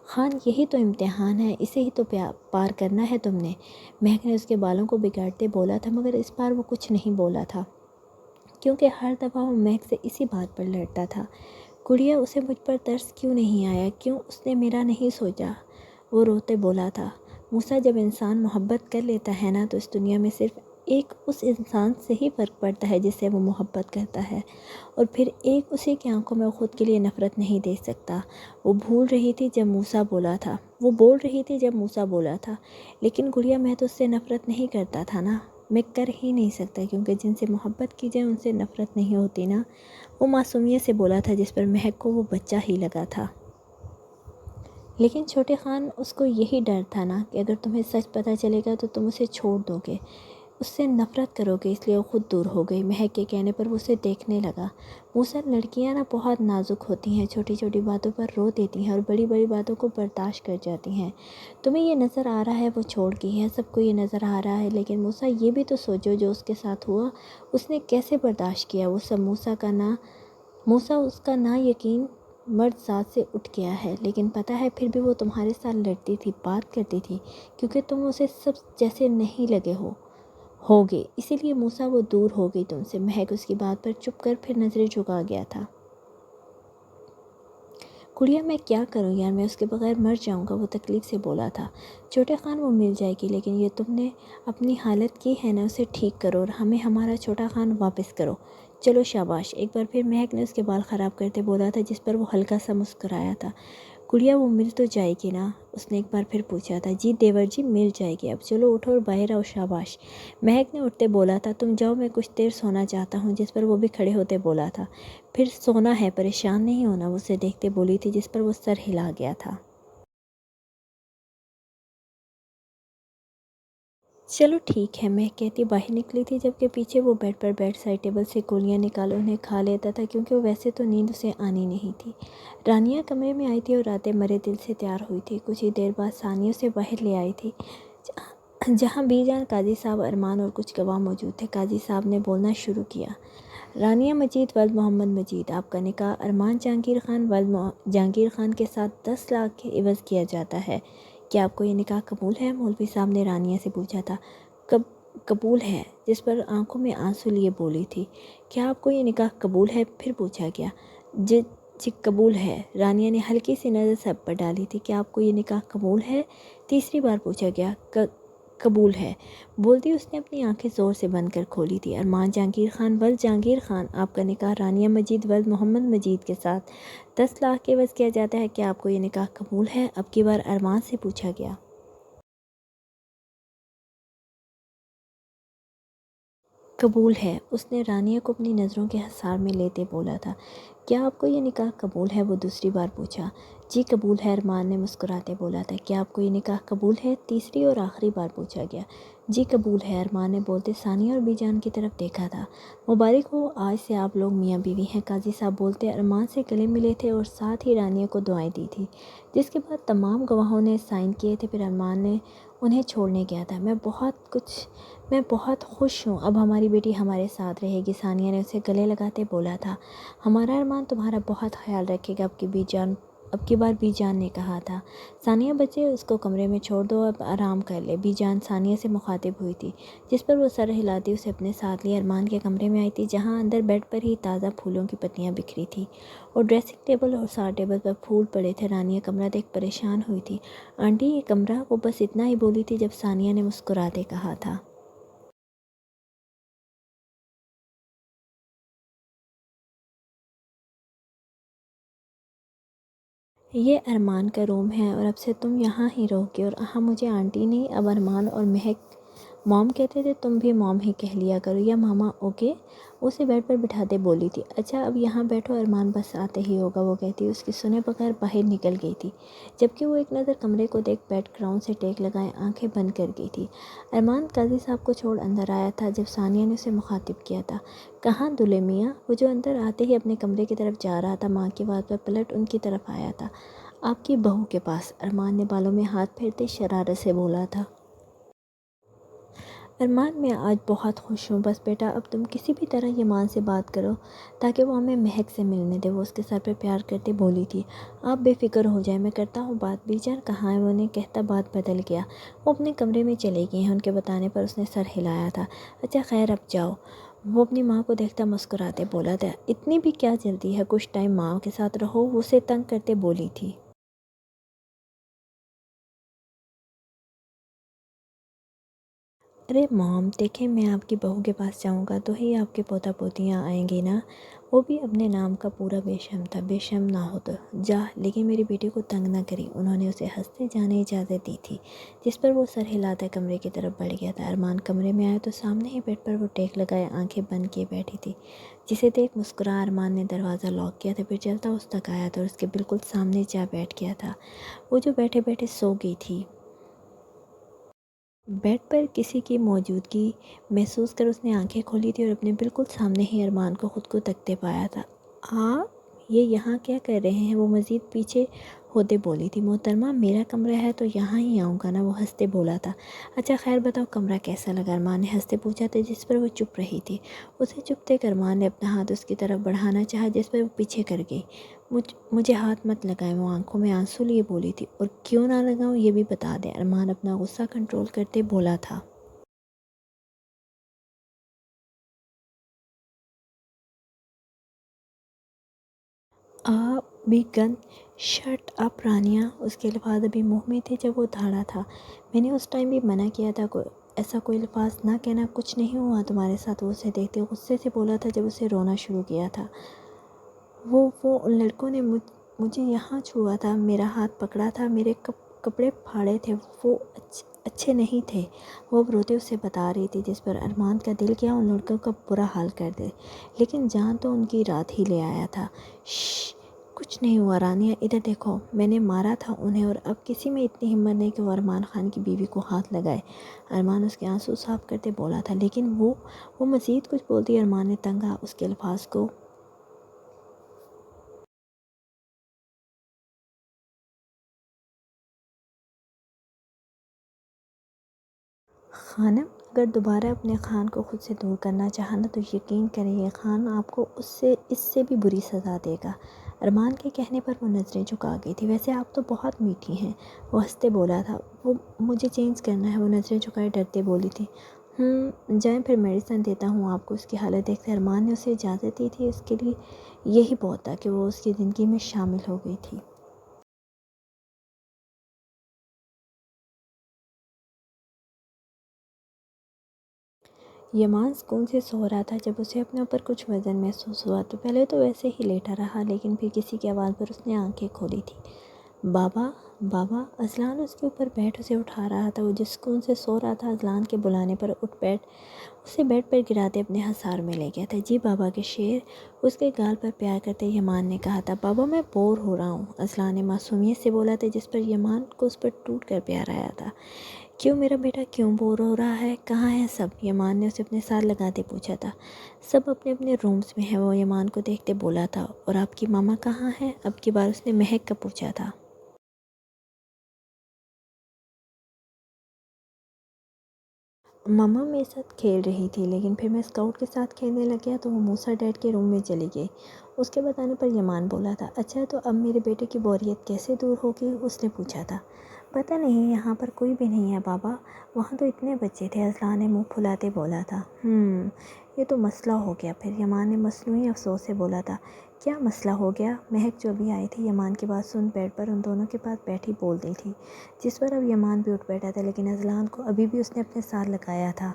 خان یہی تو امتحان ہے، اسے ہی تو پار کرنا ہے تم نے، مہک نے اس کے بالوں کو بگاڑتے بولا تھا، مگر اس بار وہ کچھ نہیں بولا تھا کیونکہ ہر دفعہ وہ مہک سے اسی بات پر لڑتا تھا۔ گڑیا اسے مجھ پر ترس کیوں نہیں آیا، کیوں اس نے میرا نہیں سوچا؟ وہ روتے بولا تھا۔ موسیٰ، جب انسان محبت کر لیتا ہے نا تو اس دنیا میں صرف ایک اس انسان سے ہی فرق پڑتا ہے جس سے وہ محبت کرتا ہے، اور پھر ایک اسی کی آنکھوں میں وہ خود کے لیے نفرت نہیں دیکھ سکتا۔ وہ بول رہی تھی جب موسیٰ بولا تھا، لیکن گڑیا میں تو اس سے نفرت نہیں کرتا تھا نا، میں کر ہی نہیں سکتا، کیونکہ جن سے محبت کی جائے ان سے نفرت نہیں ہوتی نا۔ وہ معصومیت سے بولا تھا جس پر مہک کو وہ بچہ ہی لگا تھا۔ لیکن چھوٹے خان، اس کو یہی ڈر تھا نا کہ اگر تمہیں سچ پتہ چلے گا تو تم اسے چھوڑ دو گے، اس سے نفرت کرو گے، اس لیے وہ خود دور ہو گئی۔ مہک کے کہنے پر وہ اسے دیکھنے لگا۔ موسیٰ، لڑکیاں نا بہت نازک ہوتی ہیں، چھوٹی چھوٹی باتوں پر رو دیتی ہیں اور بڑی بڑی باتوں کو برداشت کر جاتی ہیں۔ تمہیں یہ نظر آ رہا ہے وہ چھوڑ گئی ہے، سب کو یہ نظر آ رہا ہے، لیکن موسیٰ یہ بھی تو سوچو جو اس کے ساتھ ہوا، اس نے کیسے برداشت کیا۔ وہ سب موسیٰ اس کا نا یقین مرد ذات سے اٹھ گیا ہے، لیکن پتہ ہے پھر بھی وہ تمہارے ساتھ لڑتی تھی، بات کرتی تھی، کیونکہ تم اسے سب جیسے نہیں لگے ہوگے، اسی لیے موسیٰ وہ دور ہو گئی تم سے۔ مہک اس کی بات پر چپ کر پھر نظریں جھکا گیا تھا۔ گڑیا، میں کیا کروں یار، میں اس کے بغیر مر جاؤں گا، وہ تکلیف سے بولا تھا۔ چھوٹے خان، وہ مل جائے گی، لیکن یہ تم نے اپنی حالت کی ہے نا، اسے ٹھیک کرو اور ہمیں ہمارا چھوٹا خان واپس کرو۔ چلو شاباش۔ ایک بار پھر مہک نے اس کے بال خراب کرتے بولا تھا، جس پر وہ ہلکا سا مسکرایا تھا۔ گڑیا، وہ مل تو جائے گی نا، اس نے ایک بار پھر پوچھا تھا۔ جی دیور جی، مل جائے گی، اب چلو اٹھو اور باہر آؤ۔ شاباش، مہک نے اٹھتے بولا تھا۔ تم جاؤ، میں کچھ دیر سونا چاہتا ہوں، جس پر وہ بھی کھڑے ہوتے بولا تھا۔ پھر سونا ہے، پریشان نہیں ہونا، وہ اسے دیکھتے بولی تھی، جس پر وہ سر ہلا گیا تھا۔ چلو ٹھیک ہے، مہک کہتی باہر نکلی تھی، جبکہ پیچھے وہ بیڈ پر بیٹھ سائڈ ٹیبل سے گولیاں نکال انہیں کھا لیتا تھا، کیونکہ وہ ویسے تو نیند اسے آنی نہیں تھی۔ رانیہ کمرے میں آئی تھی اور راتیں مرے دل سے تیار ہوئی تھی۔ کچھ ہی دیر بعد ثانیہ اسے باہر لے آئی تھی، جہاں بی جان، قاضی صاحب، ارمان اور کچھ گواہ موجود تھے۔ قاضی صاحب نے بولنا شروع کیا۔ رانیہ مجید ولد محمد مجید، آپ کا نکاح ارمان جہانگیر خان ولد جہانگیر خان کے ساتھ 10 لاکھ کے عوض کیا جاتا ہے، کیا آپ کو یہ نکاح قبول ہے؟ مولوی صاحب نے رانیہ سے پوچھا تھا۔ قبول ہے، جس پر آنکھوں میں آنسو لیے بولی تھی۔ کیا آپ کو یہ نکاح قبول ہے؟ پھر پوچھا گیا۔ جی قبول ہے، رانیہ نے ہلکی سی نظر سب پر ڈالی تھی۔ کیا آپ کو یہ نکاح قبول ہے؟ تیسری بار پوچھا گیا۔ قبول ہے، بولتی اس نے اپنی آنکھیں زور سے بند کر کھولی تھی۔ ارمان جہانگیر خان ولد جہانگیر خان، آپ کا نکاح رانیہ مجید ولد محمد مجید کے ساتھ 10 لاکھ کے عوض کیا جاتا ہے، کیا آپ کو یہ نکاح قبول ہے؟ اب کی بار ارمان سے پوچھا گیا۔ قبول ہے، اس نے رانیہ کو اپنی نظروں کے حصار میں لیتے بولا تھا۔ کیا آپ کو یہ نکاح قبول ہے؟ وہ دوسری بار پوچھا۔ جی قبول ہے، ارمان نے مسکراتے بولا تھا۔ کیا آپ کو یہ نکاح قبول ہے؟ تیسری اور آخری بار پوچھا گیا۔ جی قبول ہے، ارمان نے بولتے ثانیہ اور بی جان کی طرف دیکھا تھا۔ مبارک ہو، آج سے آپ لوگ میاں بیوی ہیں، قاضی صاحب بولتے ارمان سے گلے ملے تھے اور ساتھ ہی رانیہ کو دعائیں دی تھی، جس کے بعد تمام گواہوں نے سائن کیے تھے۔ پھر ارمان نے انہیں چھوڑنے گیا تھا۔ میں بہت خوش ہوں، اب ہماری بیٹی ہمارے ساتھ رہے گی، ثانیہ نے اسے گلے لگاتے بولا تھا۔ ہمارا ارمان تمہارا بہت خیال رکھے گا، اب کی بار بی جان نے کہا تھا۔ ثانیہ بچے، اس کو کمرے میں چھوڑ دو، اب آرام کر لے، بی جان ثانیہ سے مخاطب ہوئی تھی، جس پر وہ سر ہلاتی اسے اپنے ساتھ لیے ارمان کے کمرے میں آئی تھی، جہاں اندر بیڈ پر ہی تازہ پھولوں کی پتیاں بکھری تھیں اور ڈریسنگ ٹیبل اور سائڈ ٹیبل پر پھول پڑے تھے۔ رانیہ کمرہ دیکھ پریشان ہوئی تھی۔ آنٹی، یہ کمرہ، وہ بس اتنا ہی بولی تھی جب ثانیہ نے مسکراتے کہا تھا۔ یہ ارمان کا روم ہے اور اب سے تم یہاں ہی رہو گے، اور ہاں، مجھے آنٹی نہیں، اب ارمان اور مہک موم کہتے تھے، تم بھی موم ہی کہہ لیا کرو، یا ماما، اوکے؟ اسے بیڈ پر بٹھاتے بولی تھی۔ اچھا اب یہاں بیٹھو، ارمان بس آتے ہی ہوگا، وہ کہتی اس کی سنے بغیر باہر نکل گئی تھی، جبکہ وہ ایک نظر کمرے کو دیکھ بیڈ گراؤنڈ سے ٹیک لگائے آنکھیں بند کر گئی تھی۔ ارمان قاضی صاحب کو چھوڑ اندر آیا تھا جب ثانیہ نے اسے مخاطب کیا تھا۔ کہاں دلہے میاں؟ وہ جو اندر آتے ہی اپنے کمرے کی طرف جا رہا تھا، ماں کی بات پر پلٹ ان کی طرف آیا تھا۔ آپ کی بہو کے پاس، ارمان نے بالوں میں ہاتھ پھیرتے شرارت سے بولا تھا۔ ارمان، میں آج بہت خوش ہوں، بس بیٹا اب تم کسی بھی طرح ایمان سے بات کرو تاکہ وہ ہمیں مہک سے ملنے دے، وہ اس کے سر پہ پیار کرتے بولی تھی۔ آپ بے فکر ہو جائیں، میں کرتا ہوں بات، بی جان کہاں ہے؟ وہ نے کہتا بات بدل گیا۔ وہ اپنے کمرے میں چلے گئی ہیں، ان کے بتانے پر اس نے سر ہلایا تھا۔ اچھا خیر، اب جاؤ۔ وہ اپنی ماں کو دیکھتا مسکراتے بولا تھا، اتنی بھی کیا جلدی ہے، کچھ ٹائم ماں کے ساتھ رہو، وہ اسے تنگ کرتے بولی تھی۔ ارے مام دیکھیں، میں آپ کی بہو کے پاس جاؤں گا تو ہی آپ کے پوتا پوتیاں آئیں گی نا۔ وہ بھی اپنے نام کا پورا بے شرم تھا، بے شرم نہ ہو تو جا، لیکن میری بیٹی کو تنگ نہ کری۔ انہوں نے اسے ہنستے جانے اجازت دی تھی، جس پر وہ سر ہلاتا کمرے کی طرف بڑھ گیا تھا۔ ارمان کمرے میں آیا تو سامنے ہی بیڈ پر وہ ٹیک لگائے آنکھیں بند کیے بیٹھی تھی، جسے دیکھ مسکرا ارمان نے دروازہ لاک کیا تھا، پھر چلتا اس تک آیا تھا اور اس کے بالکل سامنے جا بیٹھ گیا تھا۔ وہ جو بیٹھے بیٹھے سو گئی تھی، بیڈ پر کسی کی موجودگی محسوس کر اس نے آنکھیں کھولی تھی اور اپنے بالکل سامنے ہی ارمان کو خود کو تکتے پایا تھا۔ آپ یہ یہاں کیا کر رہے ہیں؟ وہ مزید پیچھے ہوتے بولی تھی۔ محترمہ میرا کمرہ ہے تو یہاں ہی آؤں گا نا، وہ ہنستے بولا تھا۔ اچھا خیر بتاؤ کمرہ کیسا لگا؟ ارمان نے ہنستے پوچھا تھا، جس پر وہ چپ رہی تھی۔ اسے چپ دیکھ ارمان نے اپنا ہاتھ اس کی طرف بڑھانا چاہا، جس پر وہ پیچھے کر گئی۔ مجھے ہاتھ مت لگائیں، وہ آنکھوں میں آنسو لیے بولی تھی۔ اور کیوں نہ لگاؤں یہ بھی بتا دیں، ارمان اپنا غصہ کنٹرول کرتے بولا تھا۔ آپ بھی گند شٹ اپ رانیہ، اس کے الفاظ ابھی منہ میں تھے جب وہ دھاڑا تھا۔ میں نے اس ٹائم بھی منع کیا تھا، ایسا کوئی الفاظ نہ کہنا، کچھ نہیں ہوا تمہارے ساتھ، وہ اسے دیکھتے غصے سے بولا تھا جب اسے رونا شروع کیا تھا۔ وہ ان لڑکوں نے مجھے یہاں چھوا تھا، میرا ہاتھ پکڑا تھا، میرے کپڑے پھاڑے تھے، وہ اچھے نہیں تھے، وہ اب روتے اسے بتا رہی تھی، جس پر ارمان کا دل کیا ان لڑکوں کا برا حال کر دے، لیکن جان تو ان کی رات ہی لے آیا تھا۔ شش، کچھ نہیں ہوا رانیہ، ادھر دیکھو، میں نے مارا تھا انہیں، اور اب کسی میں اتنی ہمت نہیں کہ وہ ارمان خان کی بیوی کو ہاتھ لگائے۔ ارمان اس کے آنسو صاف کرتے بولا تھا، لیکن وہ مزید کچھ بولتی، ارمان نے تنگا اس کے الفاظ کو۔ خانم اگر دوبارہ اپنے خان کو خود سے دور کرنا چاہنا تو یقین کریں یہ خان آپ کو اس سے بھی بری سزا دے گا۔ ارمان کے کہنے پر وہ نظریں جھکا گئی تھی۔ ویسے آپ تو بہت میٹھی ہیں، وہ ہنستے بولا تھا۔ وہ مجھے چینج کرنا ہے، وہ نظریں جھکائے ڈرتے بولی تھی۔ جائیں پھر میڈیسن دیتا ہوں آپ کو۔ اس کی حالت دیکھ کر ارمان نے اسے اجازت دی تھی، اس کے لیے یہی بہت تھا کہ وہ اس کی زندگی میں شامل ہو گئی تھی۔ یمان سکون سے سو رہا تھا۔ جب اسے اپنے اوپر کچھ وزن محسوس ہوا تو پہلے تو ویسے ہی لیٹا رہا، لیکن پھر کسی کی آواز پر اس نے آنکھیں کھولی تھی۔ بابا بابا، اذلان اس کے اوپر بیٹھ اسے اٹھا رہا تھا۔ وہ جس سکون سے سو رہا تھا، اذلان کے بلانے پر اٹھ بیٹھ اسے بیڈ پر گراتے اپنے حصار میں لے گیا تھا۔ جی بابا کے شیر، اس کے گال پر پیار کرتے یمان نے کہا تھا۔ بابا میں بور ہو رہا ہوں، اذلان نے معصومیت سے بولا تھا، جس پر یمان کو اس پر ٹوٹ کر پیار آیا تھا۔ کیوں میرا بیٹا کیوں بور ہو رہا ہے؟ کہاں ہیں سب؟ یمان نے اسے اپنے ساتھ لگاتے پوچھا تھا۔ سب اپنے اپنے رومز میں ہیں، وہ یمان کو دیکھتے بولا تھا۔ اور آپ کی ماما کہاں ہیں؟ اب کی بار اس نے مہک کا پوچھا تھا۔ ماما میرے ساتھ کھیل رہی تھی، لیکن پھر میں اسکاؤٹ کے ساتھ کھیلنے لگ گیا تو وہ موسیٰ ڈیڈ کے روم میں چلی گئی۔ اس کے بتانے پر یمان بولا تھا۔ اچھا تو اب میرے بیٹے کی بوریت کیسے دور ہوگی؟ اس نے پوچھا تھا۔ پتہ نہیں، یہاں پر کوئی بھی نہیں ہے بابا، وہاں تو اتنے بچے تھے، اذلان نے منہ پھلاتے بولا تھا۔ یہ تو مسئلہ ہو گیا پھر، یمان نے مصنوعی افسوس سے بولا تھا۔ کیا مسئلہ ہو گیا؟ مہک جو بھی آئی تھی یمان کی بات سن بیڈ پر ان دونوں کے پاس بیٹھی بول دی تھی، جس پر اب یمان بھی اٹھ بیٹھا تھا، لیکن اذلان کو ابھی بھی اس نے اپنے ساتھ لگایا تھا۔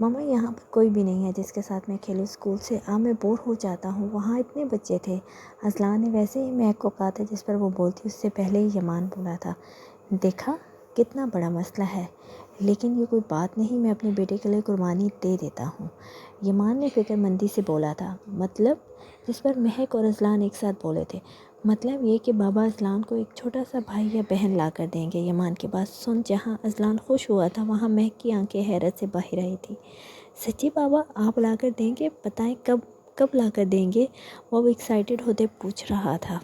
ماما یہاں پر کوئی بھی نہیں ہے جس کے ساتھ میں کھیلوں، اسکول سے میں بور ہو جاتا ہوں، وہاں اتنے بچے تھے۔ اذلان نے ویسے ہی مہک کو کہا تھا، جس پر وہ بولتی اس سے پہلے ہی یمان بولا تھا۔ دیکھا کتنا بڑا مسئلہ ہے، لیکن یہ کوئی بات نہیں، میں اپنے بیٹے کے لیے قربانی دے دیتا ہوں، یمان نے فکر مندی سے بولا تھا۔ مطلب؟ جس پر مہک اور اذلان ایک ساتھ بولے تھے۔ مطلب یہ کہ بابا اذلان کو ایک چھوٹا سا بھائی یا بہن لا کر دیں گے۔ یمان کی بات سن جہاں اذلان خوش ہوا تھا، وہاں مہک کی آنکھیں حیرت سے بہہ رہی تھی۔ سچی بابا آپ لا کر دیں گے؟ بتائیں کب کب لا کر دیں گے؟ وہ ایکسائٹیڈ ہوتے پوچھ رہا تھا۔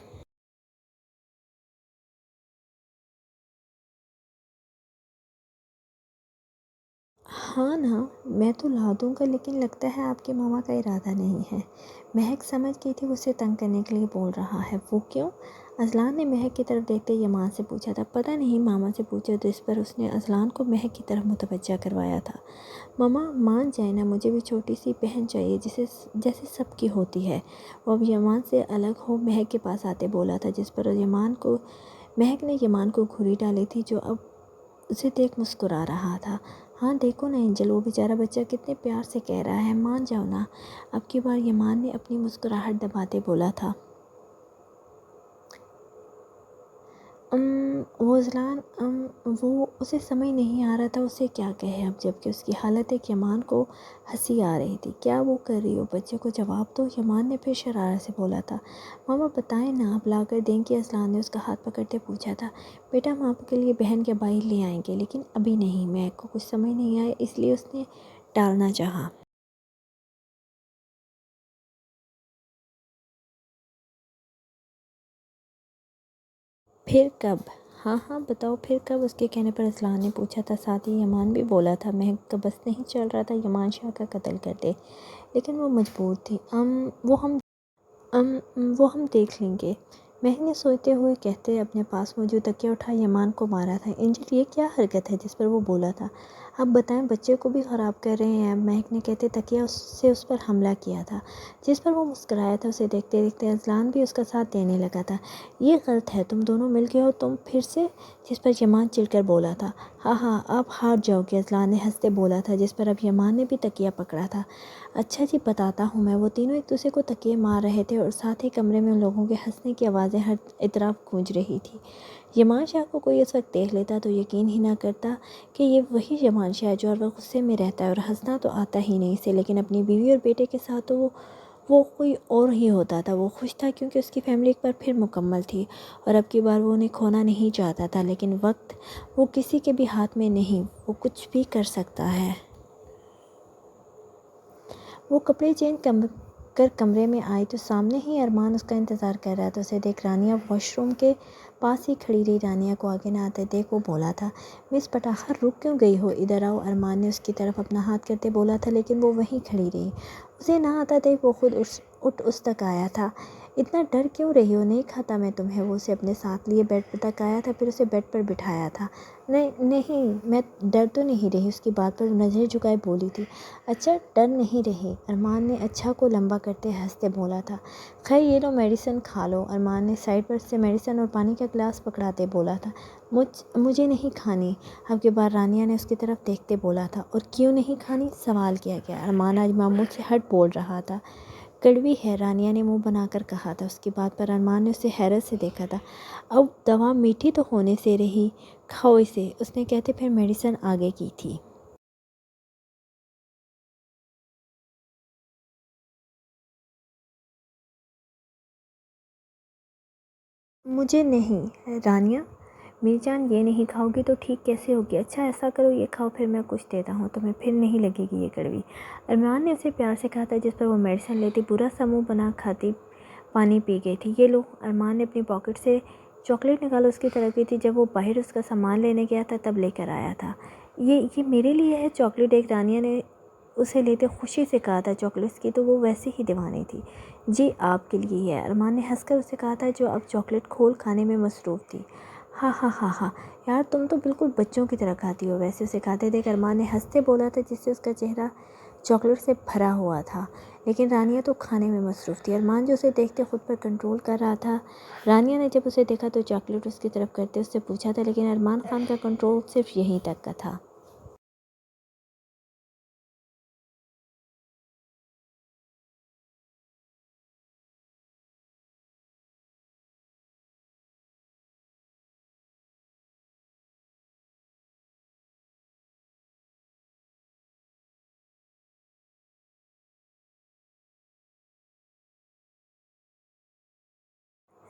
ہاں نا، میں تو لا دوں گا، لیکن لگتا ہے آپ کے ماما کا ارادہ نہیں ہے۔ مہک سمجھ گئی تھی وہ اسے تنگ کرنے کے لیے بول رہا ہے۔ وہ کیوں؟ اذلان نے مہک کی طرف دیکھتے یمان سے پوچھا تھا۔ پتہ نہیں، ماما سے پوچھا تو اس پر اس نے اذلان کو مہک کی طرف متوجہ کروایا تھا۔ ماما مان جائے نا، مجھے بھی چھوٹی سی بہن چاہیے جیسے سب کی ہوتی ہے۔ وہ اب یمان سے الگ ہو مہک کے پاس آتے بولا تھا، جس پر مہک نے یمان کو گھوری ڈالی تھی، جو اب اسے دیکھ مسکرا رہا تھا۔ ہاں دیکھو نا اینجل، وہ بیچارہ بچہ کتنے پیار سے کہہ رہا ہے مان جاؤ نا۔ اب کی بار یمان نے اپنی مسکراہٹ دباتے بولا تھا۔ وہ اذلان وہ اسے سمجھ نہیں آ رہا تھا اسے کیا کہے اب، جبکہ اس کی حالت ایک یمان کو ہنسی آ رہی تھی۔ کیا وہ کر رہی ہو؟ بچے کو جواب دو، یمان نے پھر شرارت سے بولا تھا۔ ماما بتائیں نا، اب لا کر دیں کہ؟ اذلان نے اس کا ہاتھ پکڑتے پوچھا تھا۔ بیٹا ہم آپ کے لیے بہن کے بائی لے آئیں گے، لیکن ابھی نہیں۔ مہک کو کچھ سمجھ نہیں آیا، اس لیے اس نے ٹالنا چاہا۔ پھر کب؟ ہاں ہاں بتاؤ پھر کب؟ اس کے کہنے پر اذلان نے پوچھا تھا، ساتھ ہی یمان بھی بولا تھا۔ مہک کا بس نہیں چل رہا تھا یمان شاہ کا قتل کر دے، لیکن وہ مجبور تھی۔ وہ ہم دیکھ لیں گے، مہک نے سوچتے ہوئے کہتے اپنے پاس موجود تکیہ اٹھا یمان کو مارا تھا۔ اینجل یہ کیا حرکت ہے؟ جس پر وہ بولا تھا۔ آپ بتائیں، بچے کو بھی خراب کر رہے ہیں، مہک نے کہتے تکیہ سے اس پر حملہ کیا تھا، جس پر وہ مسکرایا تھا۔ اسے دیکھتے دیکھتے اذلان بھی اس کا ساتھ دینے لگا تھا۔ یہ غلط ہے، تم دونوں مل گئے ہو تم پھر سے؟ جس پر یمان چڑھ کر بولا تھا۔ ہاں ہاں آپ ہار جاؤ گے، اذلان نے ہنستے بولا تھا، جس پر اب یمان نے بھی تکیہ پکڑا تھا۔ اچھا جی بتاتا ہوں میں۔ وہ تینوں ایک دوسرے کو تکیے مار رہے تھے اور ساتھ ہی کمرے میں ان لوگوں کے ہنسنے کی آوازیں ہر اطراف گونج رہی تھی۔ یمان شاہ کو کوئی اس وقت دیکھ لیتا تو یقین ہی نہ کرتا کہ یہ وہی یمان شاہ ہے جو ہر وقت غصے میں رہتا ہے، اور ہنسنا تو آتا ہی نہیں اسے، لیکن اپنی بیوی اور بیٹے کے ساتھ تو وہ کوئی اور ہی ہوتا تھا۔ وہ خوش تھا کیونکہ اس کی فیملی ایک بار پھر مکمل تھی، اور اب کی بار وہ انہیں کھونا نہیں چاہتا تھا۔ لیکن وقت وہ کسی کے بھی ہاتھ میں نہیں، وہ کچھ بھی کر سکتا ہے۔ وہ کپڑے چینج کر کمرے میں آئی تو سامنے ہی ارمان اس کا انتظار کر رہا تھا۔ اسے دیکھ رانیہ واش روم کے پاس ہی کھڑی رہی۔ رانیہ کو آگے نہ آتے دیکھ وہ بولا تھا، مس پٹاخر رک کیوں گئی ہو؟ ادھر آؤ۔ ارمان نے اس کی طرف اپنا ہاتھ کرتے بولا تھا، لیکن وہ وہیں کھڑی رہی۔ اسے نہ آتا دیکھ وہ خود اٹھ اس تک آیا تھا۔ اتنا ڈر کیوں رہی ہو؟ نہیں کھاتا میں تمہیں۔ وہ اسے اپنے ساتھ لیے بیڈ تک آیا تھا، پھر اسے بیڈ پر بٹھایا تھا۔ نہیں میں ڈر تو نہیں رہی، اس کی بات پر نظر جھکائے بولی تھی۔ اچھا ڈر نہیں رہی؟ ارمان نے اچھا کو لمبا کرتے ہنستے بولا تھا۔ خیر یہ لو میڈیسن کھا لو۔ ارمان نے سائڈ پر سے میڈیسن اور پانی کا گلاس پکڑاتے بولا تھا۔ مجھے نہیں کھانی۔ اب کی بار رانیہ نے اس کی طرف دیکھتے بولا تھا۔ اور کیوں نہیں کھانی؟ سوال کیا گیا۔ ارمان آج معمول سے ہٹ بول رہا تھا۔ کڑوی ہے، رانیہ نے منہ بنا کر کہا تھا۔ اس کی بات پر ارمان نے اسے حیرت سے دیکھا تھا۔ اب دوا میٹھی تو ہونے سے رہی، کھاؤ اسے، اس نے کہتے پھر میڈیسن آگے کی تھی۔ مجھے نہیں۔ رانیہ میری جان، یہ نہیں کھاؤ گی تو ٹھیک کیسے ہوگی؟ اچھا ایسا کرو یہ کھاؤ، پھر میں کچھ دیتا ہوں تمہیں، پھر نہیں لگے گی یہ کڑوی۔ ارمان نے اسے پیار سے کہا تھا، جس پر وہ میڈیسن لیتی برا سا منہ بنا کھاتی پانی پی گئی تھی۔ یہ لو۔ ارمان نے اپنی پاکٹ سے چاکلیٹ نکالا اس کی طرف کی تھی، جب وہ باہر اس کا سامان لینے گیا تھا تب لے کر آیا تھا۔ یہ میرے لیے ہے چاکلیٹ؟ ایک رانیہ نے اسے لیتے خوشی سے کہا تھا۔ چاکلیٹس کی تو وہ ویسے ہی دیوانی تھی۔ جی آپ کے لیے ہے، ارمان نے ہنس کر اسے کہا تھا، جو اب چاکلیٹ کھول کھانے میں مصروف تھی۔ ہاں ہاں ہاں ہاں یار، تم تو بالکل بچوں کی طرح کھاتی ہو۔ ویسے اسے کھاتے دیکھ ارمان نے ہنستے بولا تھا، جس سے اس کا چہرہ چاکلیٹ سے بھرا ہوا تھا، لیکن رانیہ تو کھانے میں مصروف تھی۔ ارمان جو اسے دیکھتے خود پر کنٹرول کر رہا تھا۔ رانیہ نے جب اسے دیکھا تو چاکلیٹ اس کی طرف کرتے اس سے پوچھا تھا، لیکن ارمان خان کا کنٹرول صرف یہیں تک کا تھا۔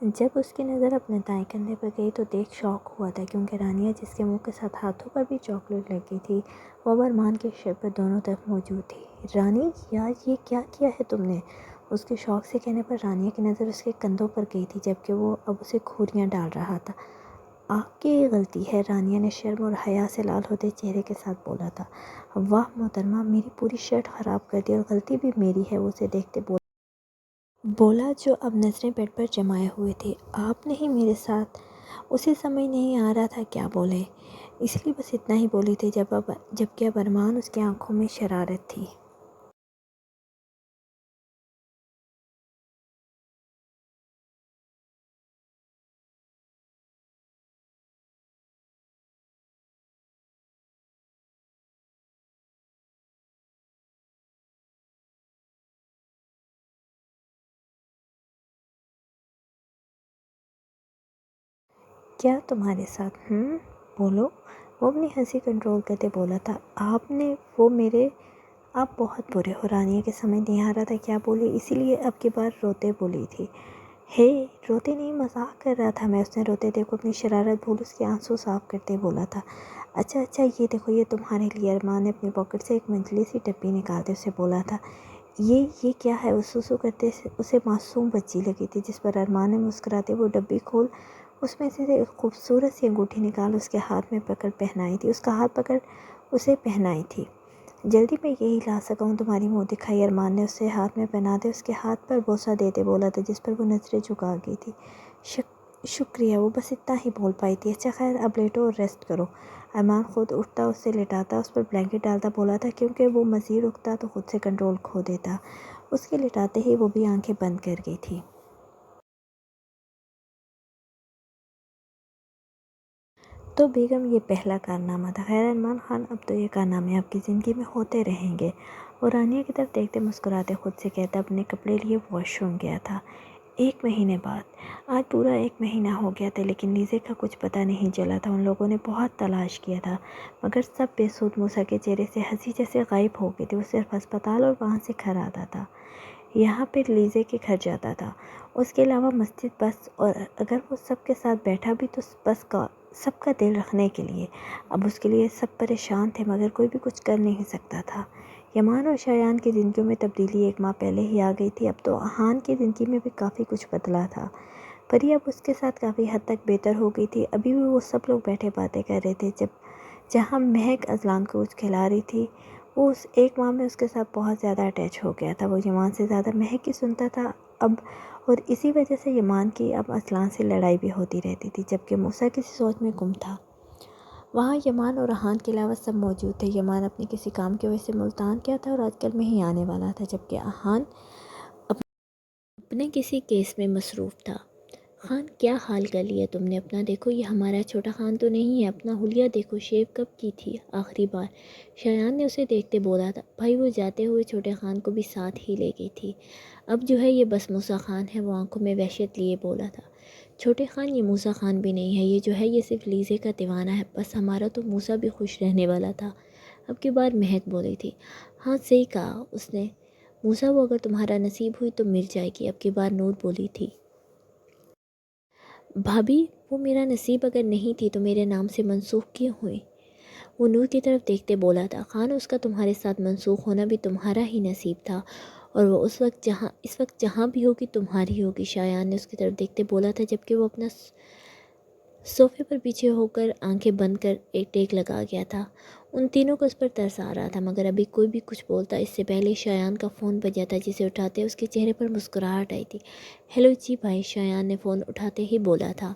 جب اس کی نظر اپنے دائیں کندھے پر گئی تو دیکھ شوق ہوا تھا، کیونکہ رانیہ جس کے منہ کے ساتھ ہاتھوں پر بھی چاکلیٹ لگی تھی، وہ اب ارمان کے سر پر دونوں طرف موجود تھی۔ رانی یار یہ کیا کیا ہے تم نے؟ اس کے شوق سے کہنے پر رانیہ کی نظر اس کے کندھوں پر گئی تھی، جبکہ وہ اب اسے گھوریاں ڈال رہا تھا۔ آپ کی یہ غلطی ہے، رانیہ نے شرم اور حیا سے لال ہوتے چہرے کے ساتھ بولا تھا۔ واہ محترمہ، میری پوری شرٹ خراب کر دی، اور غلطی بھی میری ہے، وہ اسے دیکھتے بولا۔ بولا جو اب نظریں بیڈ پر جمائے ہوئے تھے۔ آپ نہیں میرے ساتھ؟ اسے سمجھ نہیں آ رہا تھا کیا بولے، اس لیے بس اتنا ہی بولی تھی جبکہ اب ارمان اس کی آنکھوں میں شرارت تھی۔ کیا تمہارے ساتھ؟ بولو۔ وہ اپنی ہنسی کنٹرول کرتے بولا تھا۔ آپ بہت برے ہو۔ رانیہ کے سمجھ نہیں آ رہا تھا کیا بولی، اسی لیے اب کی بار روتے بولی تھی۔ ہے روتے نہیں، مذاق کر رہا تھا میں۔ اس نے روتے دیکھو اپنی شرارت بھول اس کے آنسو صاف کرتے بولا تھا۔ اچھا یہ دیکھو، یہ تمہارے لیے۔ ارمان نے اپنی پاکٹ سے ایک منجلی سی ڈبی نکالتے اسے بولا تھا۔ یہ کیا ہے؟ وہ سوسو کرتے اسے معصوم بچی لگی تھی، جس پر ارمان نے مسکراتے وہ ڈبی کھول اس میں سے ایک خوبصورت سی انگوٹھی نکال اس کے ہاتھ میں پکڑ پہنائی تھی، اس کا ہاتھ پکڑ اسے پہنائی تھی۔ جلدی میں یہی لا سکا ہوں تمہاری منہ دکھائی۔ ارمان نے اسے ہاتھ میں پہناتے اس کے ہاتھ پر بوسہ دیتے بولا تھا، جس پر وہ نظریں جھکا گئی تھی۔ شکریہ، وہ بس اتنا ہی بول پائی تھی۔ اچھا خیر، اب لیٹو اور ریسٹ کرو۔ ارمان خود اٹھتا، اسے لٹاتا، اس پر بلینکٹ ڈالتا بولا تھا، کیونکہ وہ مزید رکتا تو خود سے کنٹرول کھو دیتا۔ اس کے لٹاتے ہی وہ بھی آنکھیں بند کر گئی تھی۔ تو بیگم یہ پہلا کارنامہ تھا؟ خیر ارمان خان، اب تو یہ کارنامے آپ کی زندگی میں ہوتے رہیں گے۔ وہ رانیہ کی طرف دیکھتے مسکراتے خود سے کہتا، اپنے کپڑے لیے واش روم گیا تھا 1 مہینے بعد۔ آج پورا 1 مہینہ ہو گیا تھا، لیکن لیزے کا کچھ پتہ نہیں چلا تھا۔ ان لوگوں نے بہت تلاش کیا تھا، مگر سب بے سود۔ موسیٰ کے چہرے سے ہنسی جیسے غائب ہو گئی تھی۔ وہ صرف ہسپتال اور وہاں سے گھر آتا تھا، یہاں پہ لیزے کے گھر جاتا تھا، اس کے علاوہ مسجد، بس۔ اور اگر وہ سب کے ساتھ بیٹھا بھی تو بس سب کا دل رکھنے کے لیے۔ اب اس کے لیے سب پریشان تھے، مگر کوئی بھی کچھ کر نہیں سکتا تھا۔ یمان اور شایان کی زندگیوں میں تبدیلی 1 ماہ پہلے ہی آ گئی تھی۔ اب تو احان کی زندگی میں بھی کافی کچھ بدلا تھا۔ پری اب اس کے ساتھ کافی حد تک بہتر ہو گئی تھی۔ ابھی بھی وہ سب لوگ بیٹھے باتیں کر رہے تھے، جہاں مہک اذلان کو کچھ کھلا رہی تھی۔ وہ اس 1 ماہ میں اس کے ساتھ بہت زیادہ اٹیچ ہو گیا تھا۔ وہ یمان سے زیادہ مہک کی سنتا تھا اب، اور اسی وجہ سے یمان کی اب اذلان سے لڑائی بھی ہوتی رہتی تھی، جبکہ موسیٰ کسی سوچ میں گم تھا۔ وہاں یمان اور احان کے علاوہ سب موجود تھے۔ یمان اپنے کسی کام کی وجہ سے ملتان گیا تھا اور آج کل میں ہی آنے والا تھا، جبکہ احان اپنے کسی کیس میں مصروف تھا۔ خان، کیا حال کر لیا تم نے اپنا؟ دیکھو یہ ہمارا چھوٹا خان تو نہیں ہے، اپنا حلیہ دیکھو، شیو کب کی تھی آخری بار؟ شایان نے اسے دیکھتے بولا تھا۔ بھائی وہ جاتے ہوئے چھوٹے خان کو بھی ساتھ ہی لے گئی تھی۔ اب جو ہے یہ بس موسیٰ خان ہے، وہ آنکھوں میں وحشت لیے بولا تھا۔ چھوٹے خان، یہ موسیٰ خان بھی نہیں ہے، یہ جو ہے یہ صرف لیزے کا دیوانہ ہے، بس ہمارا تو موسیٰ بھی خوش رہنے والا تھا۔ اب کی بار مہک بولی تھی۔ ہاں صحیح کہا اس نے، موسیٰ وہ اگر تمہارا نصیب ہوئی تو مل جائے گی۔ اب کی بار نور بولی تھی۔ بھابھی وہ میرا نصیب اگر نہیں تھی تو میرے نام سے منسوخ کیوں ہوئی؟ وہ نور کی طرف دیکھتے بولا تھا۔ خان، اس کا تمہارے ساتھ منسوخ ہونا بھی تمہارا ہی نصیب تھا، اور وہ اس وقت جہاں بھی ہوگی تمہاری ہوگی۔ شایان نے اس کی طرف دیکھتے بولا تھا، جبکہ وہ اپنا صوفے پر پیچھے ہو کر آنکھیں بند کر ایک ٹیک لگا گیا تھا۔ ان تینوں کو اس پر ترس آ رہا تھا، مگر ابھی کوئی بھی کچھ بولتا اس سے پہلے شایان کا فون بجا تھا، جسے اٹھاتے اس کے چہرے پر مسکراہٹ آئی تھی۔ ہیلو جی بھائی، شایان نے فون اٹھاتے ہی بولا تھا۔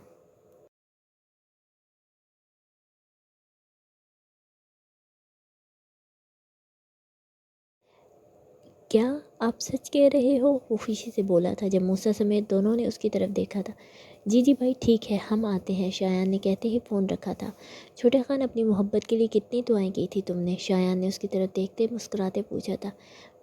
کیا آپ سچ کہہ رہے ہو؟ وہ خوشی سے بولا تھا، جب موسیٰ سمیت دونوں نے اس کی طرف دیکھا تھا۔ جی بھائی ٹھیک ہے، ہم آتے ہیں، شایان نے کہتے ہی فون رکھا تھا۔ چھوٹے خان، اپنی محبت کے لیے کتنی دعائیں کی تھی تم نے؟ شایان نے اس کی طرف دیکھتے مسکراتے پوچھا تھا۔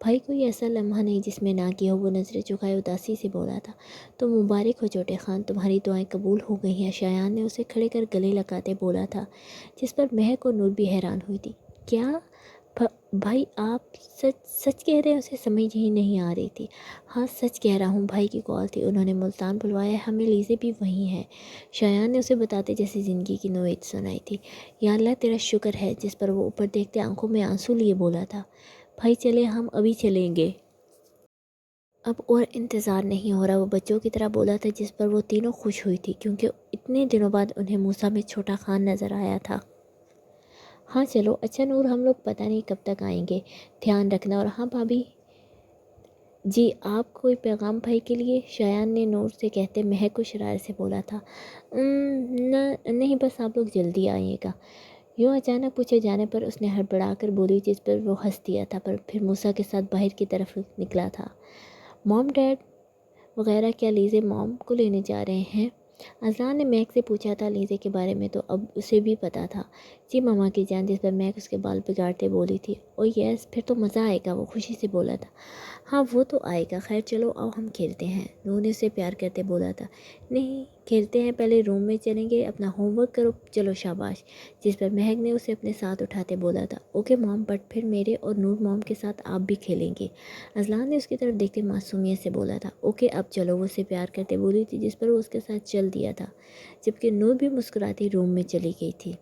بھائی کوئی ایسا لمحہ نہیں جس میں نہ کیا ہو، وہ نظریں جھکائے اداسی سے بولا تھا۔ تو مبارک ہو چھوٹے خان، تمہاری دعائیں قبول ہو گئی ہیں، شایان نے اسے کھڑے کر گلے لگاتے بولا تھا، جس پر مہک اور نور بھی حیران ہوئی تھی۔ کیا بھائی آپ سچ کہہ رہے ہیں؟ اسے سمجھ ہی نہیں آ رہی تھی۔ ہاں سچ کہہ رہا ہوں، بھائی کی کال تھی، انہوں نے ملتان بلوایا ہے، ہمیں لیزے بھی وہیں ہے۔ شایان نے اسے بتاتے جیسے زندگی کی نوعیت سنائی تھی۔ یا اللہ تیرا شکر ہے، جس پر وہ اوپر دیکھتے آنکھوں میں آنسو لیے بولا تھا۔ بھائی چلے، ہم ابھی چلیں گے، اب اور انتظار نہیں ہو رہا، وہ بچوں کی طرح بولا تھا، جس پر وہ تینوں خوش ہوئی تھی، کیونکہ اتنے دنوں بعد انہیں موسیٰ میں چھوٹا خان نظر آیا تھا۔ ہاں چلو، اچھا نور، ہم لوگ پتہ نہیں کب تک آئیں گے، دھیان رکھنا، اور ہاں بھابھی جی آپ کوئی پیغام بھائی کے لیے؟ شایان نے نور سے کہتے مہک کو شرارت سے بولا تھا۔ نہیں بس آپ لوگ جلدی آئیے گا۔ یوں اچانک پوچھے جانے پر اس نے ہڑبڑا کر بولی، جس پر وہ ہنس دیا تھا، پر پھر موسیٰ کے ساتھ باہر کی طرف نکلا تھا۔ موم ڈیڈ وغیرہ کیا لیزے موم کو لینے جا رہے ہیں؟ اذلان نے مہک سے پوچھا تھا۔ لیزے کے بارے میں تو اب اسے بھی پتہ تھا۔ جی ماما کی جان، جس پر مہک اس کے بال بگاڑتے بولی تھی۔ او یس، پھر تو مزہ آئے گا، وہ خوشی سے بولا تھا۔ ہاں وہ تو آئے گا، خیر چلو آؤ ہم کھیلتے ہیں، نور نے اسے پیار کرتے بولا تھا۔ نہیں کھیلتے ہیں، پہلے روم میں چلیں گے، اپنا ہوم ورک کرو، چلو شاباش، جس پر مہک نے اسے اپنے ساتھ اٹھاتے بولا تھا۔ اوکے موم، بٹ پھر میرے اور نور موم کے ساتھ آپ بھی کھیلیں گے، اذلان نے اس کی طرف دیکھتے معصومیت سے بولا تھا۔ اوکے اب چلو، وہ اسے پیار کرتے بولی تھی، جس پر وہ اس کے ساتھ چل دیا تھا، جبکہ نور بھی مسکراتی روم میں چلی گئی تھی۔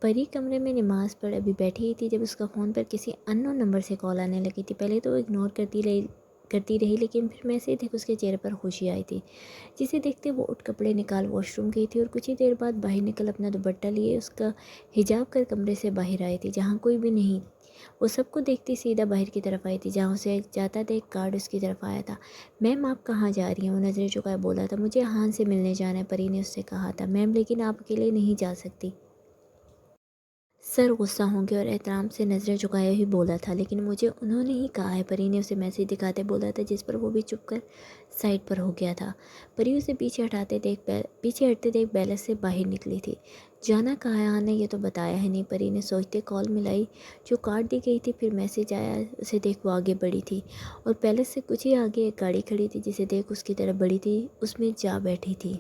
پری کمرے میں نماز پڑھ ابھی بیٹھی ہی تھی جب اس کا فون پر کسی ان نون نمبر سے کال آنے لگی تھی۔ پہلے تو وہ اگنور کرتی رہی لیکن پھر میں سے دیکھ اس کے چہرے پر خوشی آئی تھی، جسے دیکھتے وہ اٹھ کپڑے نکال واش روم گئی تھی اور کچھ ہی دیر بعد باہر نکل اپنا دوپٹہ لیے اس کا حجاب کر کمرے سے باہر آئی تھی جہاں کوئی بھی نہیں۔ وہ سب کو دیکھتی سیدھا باہر کی طرف آئی تھی جہاں اسے جاتا دیکھ کارڈ اس کی طرف آیا تھا۔ میم آپ کہاں جا رہی ہیں؟ وہ نظریں چکائے بولا تھا۔ مجھے ہان سے ملنے جانا ہے، پری نے اس سے کہا تھا۔ میم لیکن آپ اکیلے نہیں جا سکتی، سر غصہ ہوں گے، اور احترام سے نظریں جھکائے ہی بولا تھا۔ لیکن مجھے انہوں نے ہی کہا ہے، پری نے اسے میسج دکھاتے بولا تھا، جس پر وہ بھی چپ کر سائڈ پر ہو گیا تھا۔ پری اسے پیچھے ہٹتے دیکھ بیلس سے باہر نکلی تھی۔ جانا کہا ہے ہاں نے یہ تو بتایا ہے نہیں، پری نے سوچتے کال ملائی جو کاٹ دی گئی تھی، پھر میسج آیا اسے دیکھ وہ آگے بڑھی تھی اور پیلس سے کچھ ہی آگے ایک گاڑی کھڑی تھی جسے دیکھ اس کی طرف بڑھی تھی، اس میں جا بیٹھی تھی۔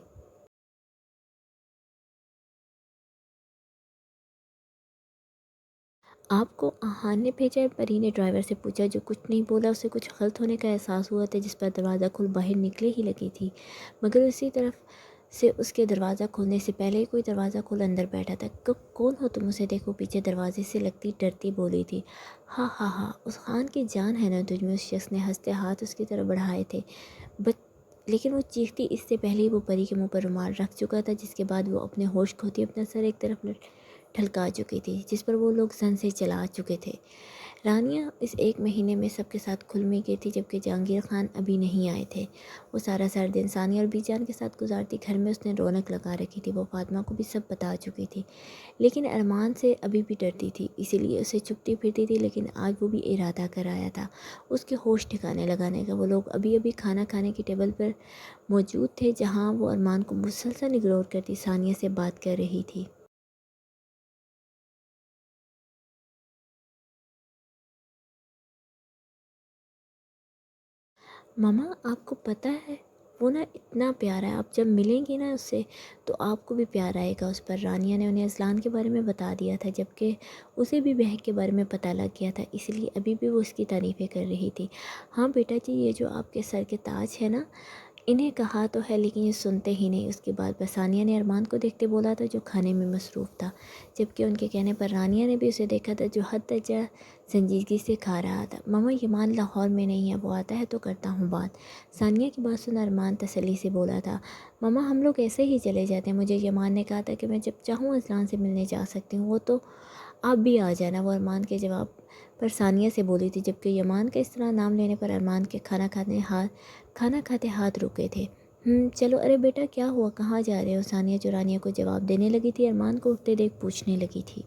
آپ کو آہان نے بھیجا ہے؟ پری نے ڈرائیور سے پوچھا جو کچھ نہیں بولا۔ اسے کچھ غلط ہونے کا احساس ہوا تھا، جس پر دروازہ کھل باہر نکلے ہی لگی تھی، مگر اسی طرف سے اس کے دروازہ کھولنے سے پہلے ہی کوئی دروازہ کھول اندر بیٹھا تھا۔ کون ہو تم؟ اسے دیکھو پیچھے دروازے سے لگتی ڈرتی بولی تھی۔ ہاں ہاں ہاں، اس خان کی جان ہے نا تجھ میں؟ اس شخص نے ہنستے ہاتھ اس کی طرف بڑھائے تھے، لیکن وہ چیختی اس سے پہلے ہی وہ پری کے منہ پر رومال رکھ چکا تھا، جس کے بعد وہ اپنے ہوش کھوتی اپنا سر ایک طرف ڈھلکا چکی تھی، جس پر وہ لوگ زن سے چلا چکے تھے۔ رانیہ اس ایک مہینے میں سب کے ساتھ کھل مل گئی تھی، جبکہ جہانگیر خان ابھی نہیں آئے تھے۔ وہ سارا دن ثانیہ اور بی جان کے ساتھ گزارتی، گھر میں اس نے رونق لگا رکھی تھی۔ وہ فاطمہ کو بھی سب بتا چکی تھی، لیکن ارمان سے ابھی بھی ڈرتی تھی، اسی لیے اسے چپتی پھرتی تھی، لیکن آج وہ بھی ارادہ کر آیا تھا اس کے ہوش ٹھکانے لگانے کا۔ وہ لوگ ابھی کھانا کھانے کی ٹیبل پر موجود تھے جہاں وہ ارمان کو مسلسل اگنور کرتی ثانیہ سے بات کر رہی تھی۔ ماما آپ کو پتہ ہے وہ نا اتنا پیارا ہے، آپ جب ملیں گی نا اس سے تو آپ کو بھی پیار آئے گا اس پر۔ رانیہ نے انہیں اذلان کے بارے میں بتا دیا تھا، جبکہ اسے بھی بہک کے بارے میں پتہ لگ گیا تھا، اس لیے ابھی بھی وہ اس کی تعریفیں کر رہی تھی۔ ہاں بیٹا جی، یہ جو آپ کے سر کے تاج ہے نا، انہیں کہا تو ہے لیکن یہ سنتے ہی نہیں۔ اس کے بعد بس ثانیہ نے ارمان کو دیکھتے بولا تھا جو کھانے میں مصروف تھا، جبکہ ان کے کہنے پر رانیہ نے بھی اسے دیکھا تھا جو حد درجہ سنجیدگی سے کھا رہا تھا۔ ماما یمان لاہور میں نہیں ہے، وہ آتا ہے تو کرتا ہوں بات۔ ثانیہ کی بات سن ارمان تسلی سے بولا تھا۔ ماما ہم لوگ ایسے ہی چلے جاتے ہیں، مجھے یمان نے کہا تھا کہ میں جب چاہوں اذلان سے ملنے جا سکتی ہوں، وہ تو آپ بھی آ جانا، وہ ارمان کے جواب پر ثانیہ سے بولی تھی، جبکہ یمان کا اس طرح نام لینے پر ارمان کے کھانا کھاتے ہاتھ رکے تھے۔ چلو، ارے بیٹا کیا ہوا، کہاں جا رہے ہو؟ ثانیہ جو رانیہ کو جواب دینے لگی تھی ارمان کو اٹھتے دیکھ پوچھنے لگی تھی۔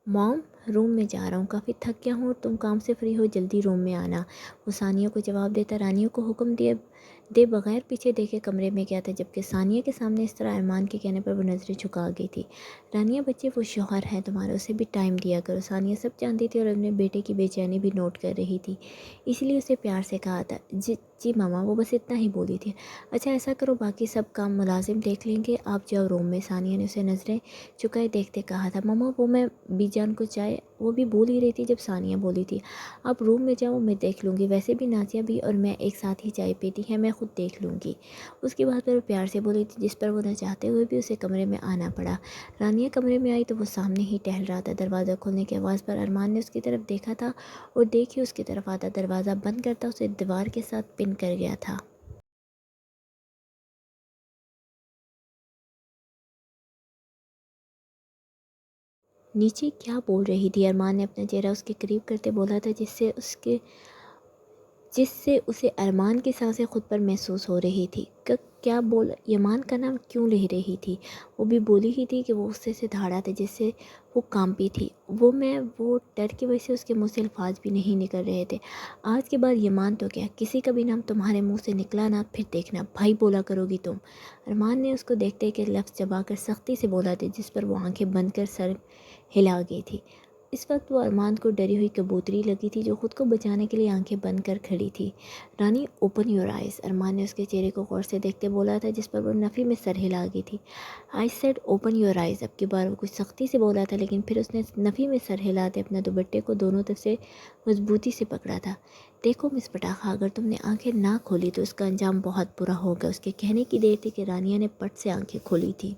موم روم میں جا رہا ہوں، کافی تھک گیا ہوں اور تم کام سے فری ہو جلدی روم میں آنا، وہ ثانیہ کو جواب دیتا رانیہ کو حکم دے بغیر پیچھے دیکھے کمرے میں گیا تھا، جبکہ ثانیہ کے سامنے اس طرح ارمان کے کہنے پر وہ نظریں جھکا گئی تھی۔ رانیہ بچے وہ شوہر ہے تمہارا، اسے بھی ٹائم دیا کرو۔ ثانیہ سب جانتی تھی اور اپنے بیٹے کی بے چینی بھی نوٹ کر رہی تھی، اس لیے اسے پیار سے کہا تھا جی ماما، وہ بس اتنا ہی بولی تھی۔ اچھا ایسا کرو، باقی سب کام ملازم دیکھ لیں گے، آپ جاؤ روم میں۔ ثانیہ نے اسے نظریں چکائے دیکھتے کہا تھا۔ ماما وہ میں بی جان کو چائے، وہ بھی بول ہی رہی تھی جب ثانیہ بولی تھی۔ آپ روم میں جاؤ، میں دیکھ لوں گی، ویسے بھی نازیہ بھی اور میں ایک ساتھ ہی چائے پیتی ہیں، میں خود دیکھ لوں گی۔ اس کی بات پر وہ پیار سے بولی تھی، جس پر وہ نہ چاہتے ہوئے بھی اسے کمرے میں آنا پڑا۔ رانیہ کمرے میں آئی تو وہ سامنے ہی ٹہل رہا تھا۔ دروازہ کھولنے کی آواز پر ارمان نے اس کی طرف دیکھا تھا اور دیکھ ہی اس کی طرف آتا دروازہ بند کرتا اسے دیوار کے ساتھ پن کر گیا تھا۔ نیچے کیا بول رہی تھی؟ ارمان نے اپنا چہرہ اس کے قریب کرتے بولا تھا، جس سے اسے ارمان کی سانسیں خود پر محسوس ہو رہی تھی۔ کیا بول، یمان کا نام کیوں لے رہی تھی؟ وہ بھی بولی ہی تھی کہ وہ غصے سے دھاڑا تھا، جس سے وہ کانپی تھی۔ وہ ڈر کی وجہ سے اس کے منہ سے الفاظ بھی نہیں نکل رہے تھے۔ آج کے بعد یمان تو کیا، کسی کا بھی نام تمہارے منہ سے نکلا نا، پھر دیکھنا بھائی بولا کرو گی تم۔ ارمان نے اس کو دیکھتے کہ لفظ چبا کر سختی سے بولا تھا، جس پر وہ آنکھیں بند کر سر ہلا گئی تھی۔ اس وقت وہ ارمان کو ڈری ہوئی کبوتری لگی تھی، جو خود کو بچانے کے لیے آنکھیں بند کر کھڑی تھی۔ رانی اوپن یور آئیز، ارمان نے اس کے چہرے کو غور سے دیکھتے بولا تھا، جس پر وہ نفی میں سر ہلا گئی تھی۔ I said open your eyes, اب کی بار وہ کچھ سختی سے بولا تھا، لیکن پھر اس نے نفی میں سر ہلاتے اپنے دوپٹے کو دونوں طرف سے مضبوطی سے پکڑا تھا۔ دیکھو مس پٹاخہ، اگر تم نے آنکھیں نہ کھولی تو اس کا انجام بہت برا ہوگا۔ اس کے کہنے کی دیر تھی کہ رانیہ نے پٹ سے آنکھیں کھولی تھی۔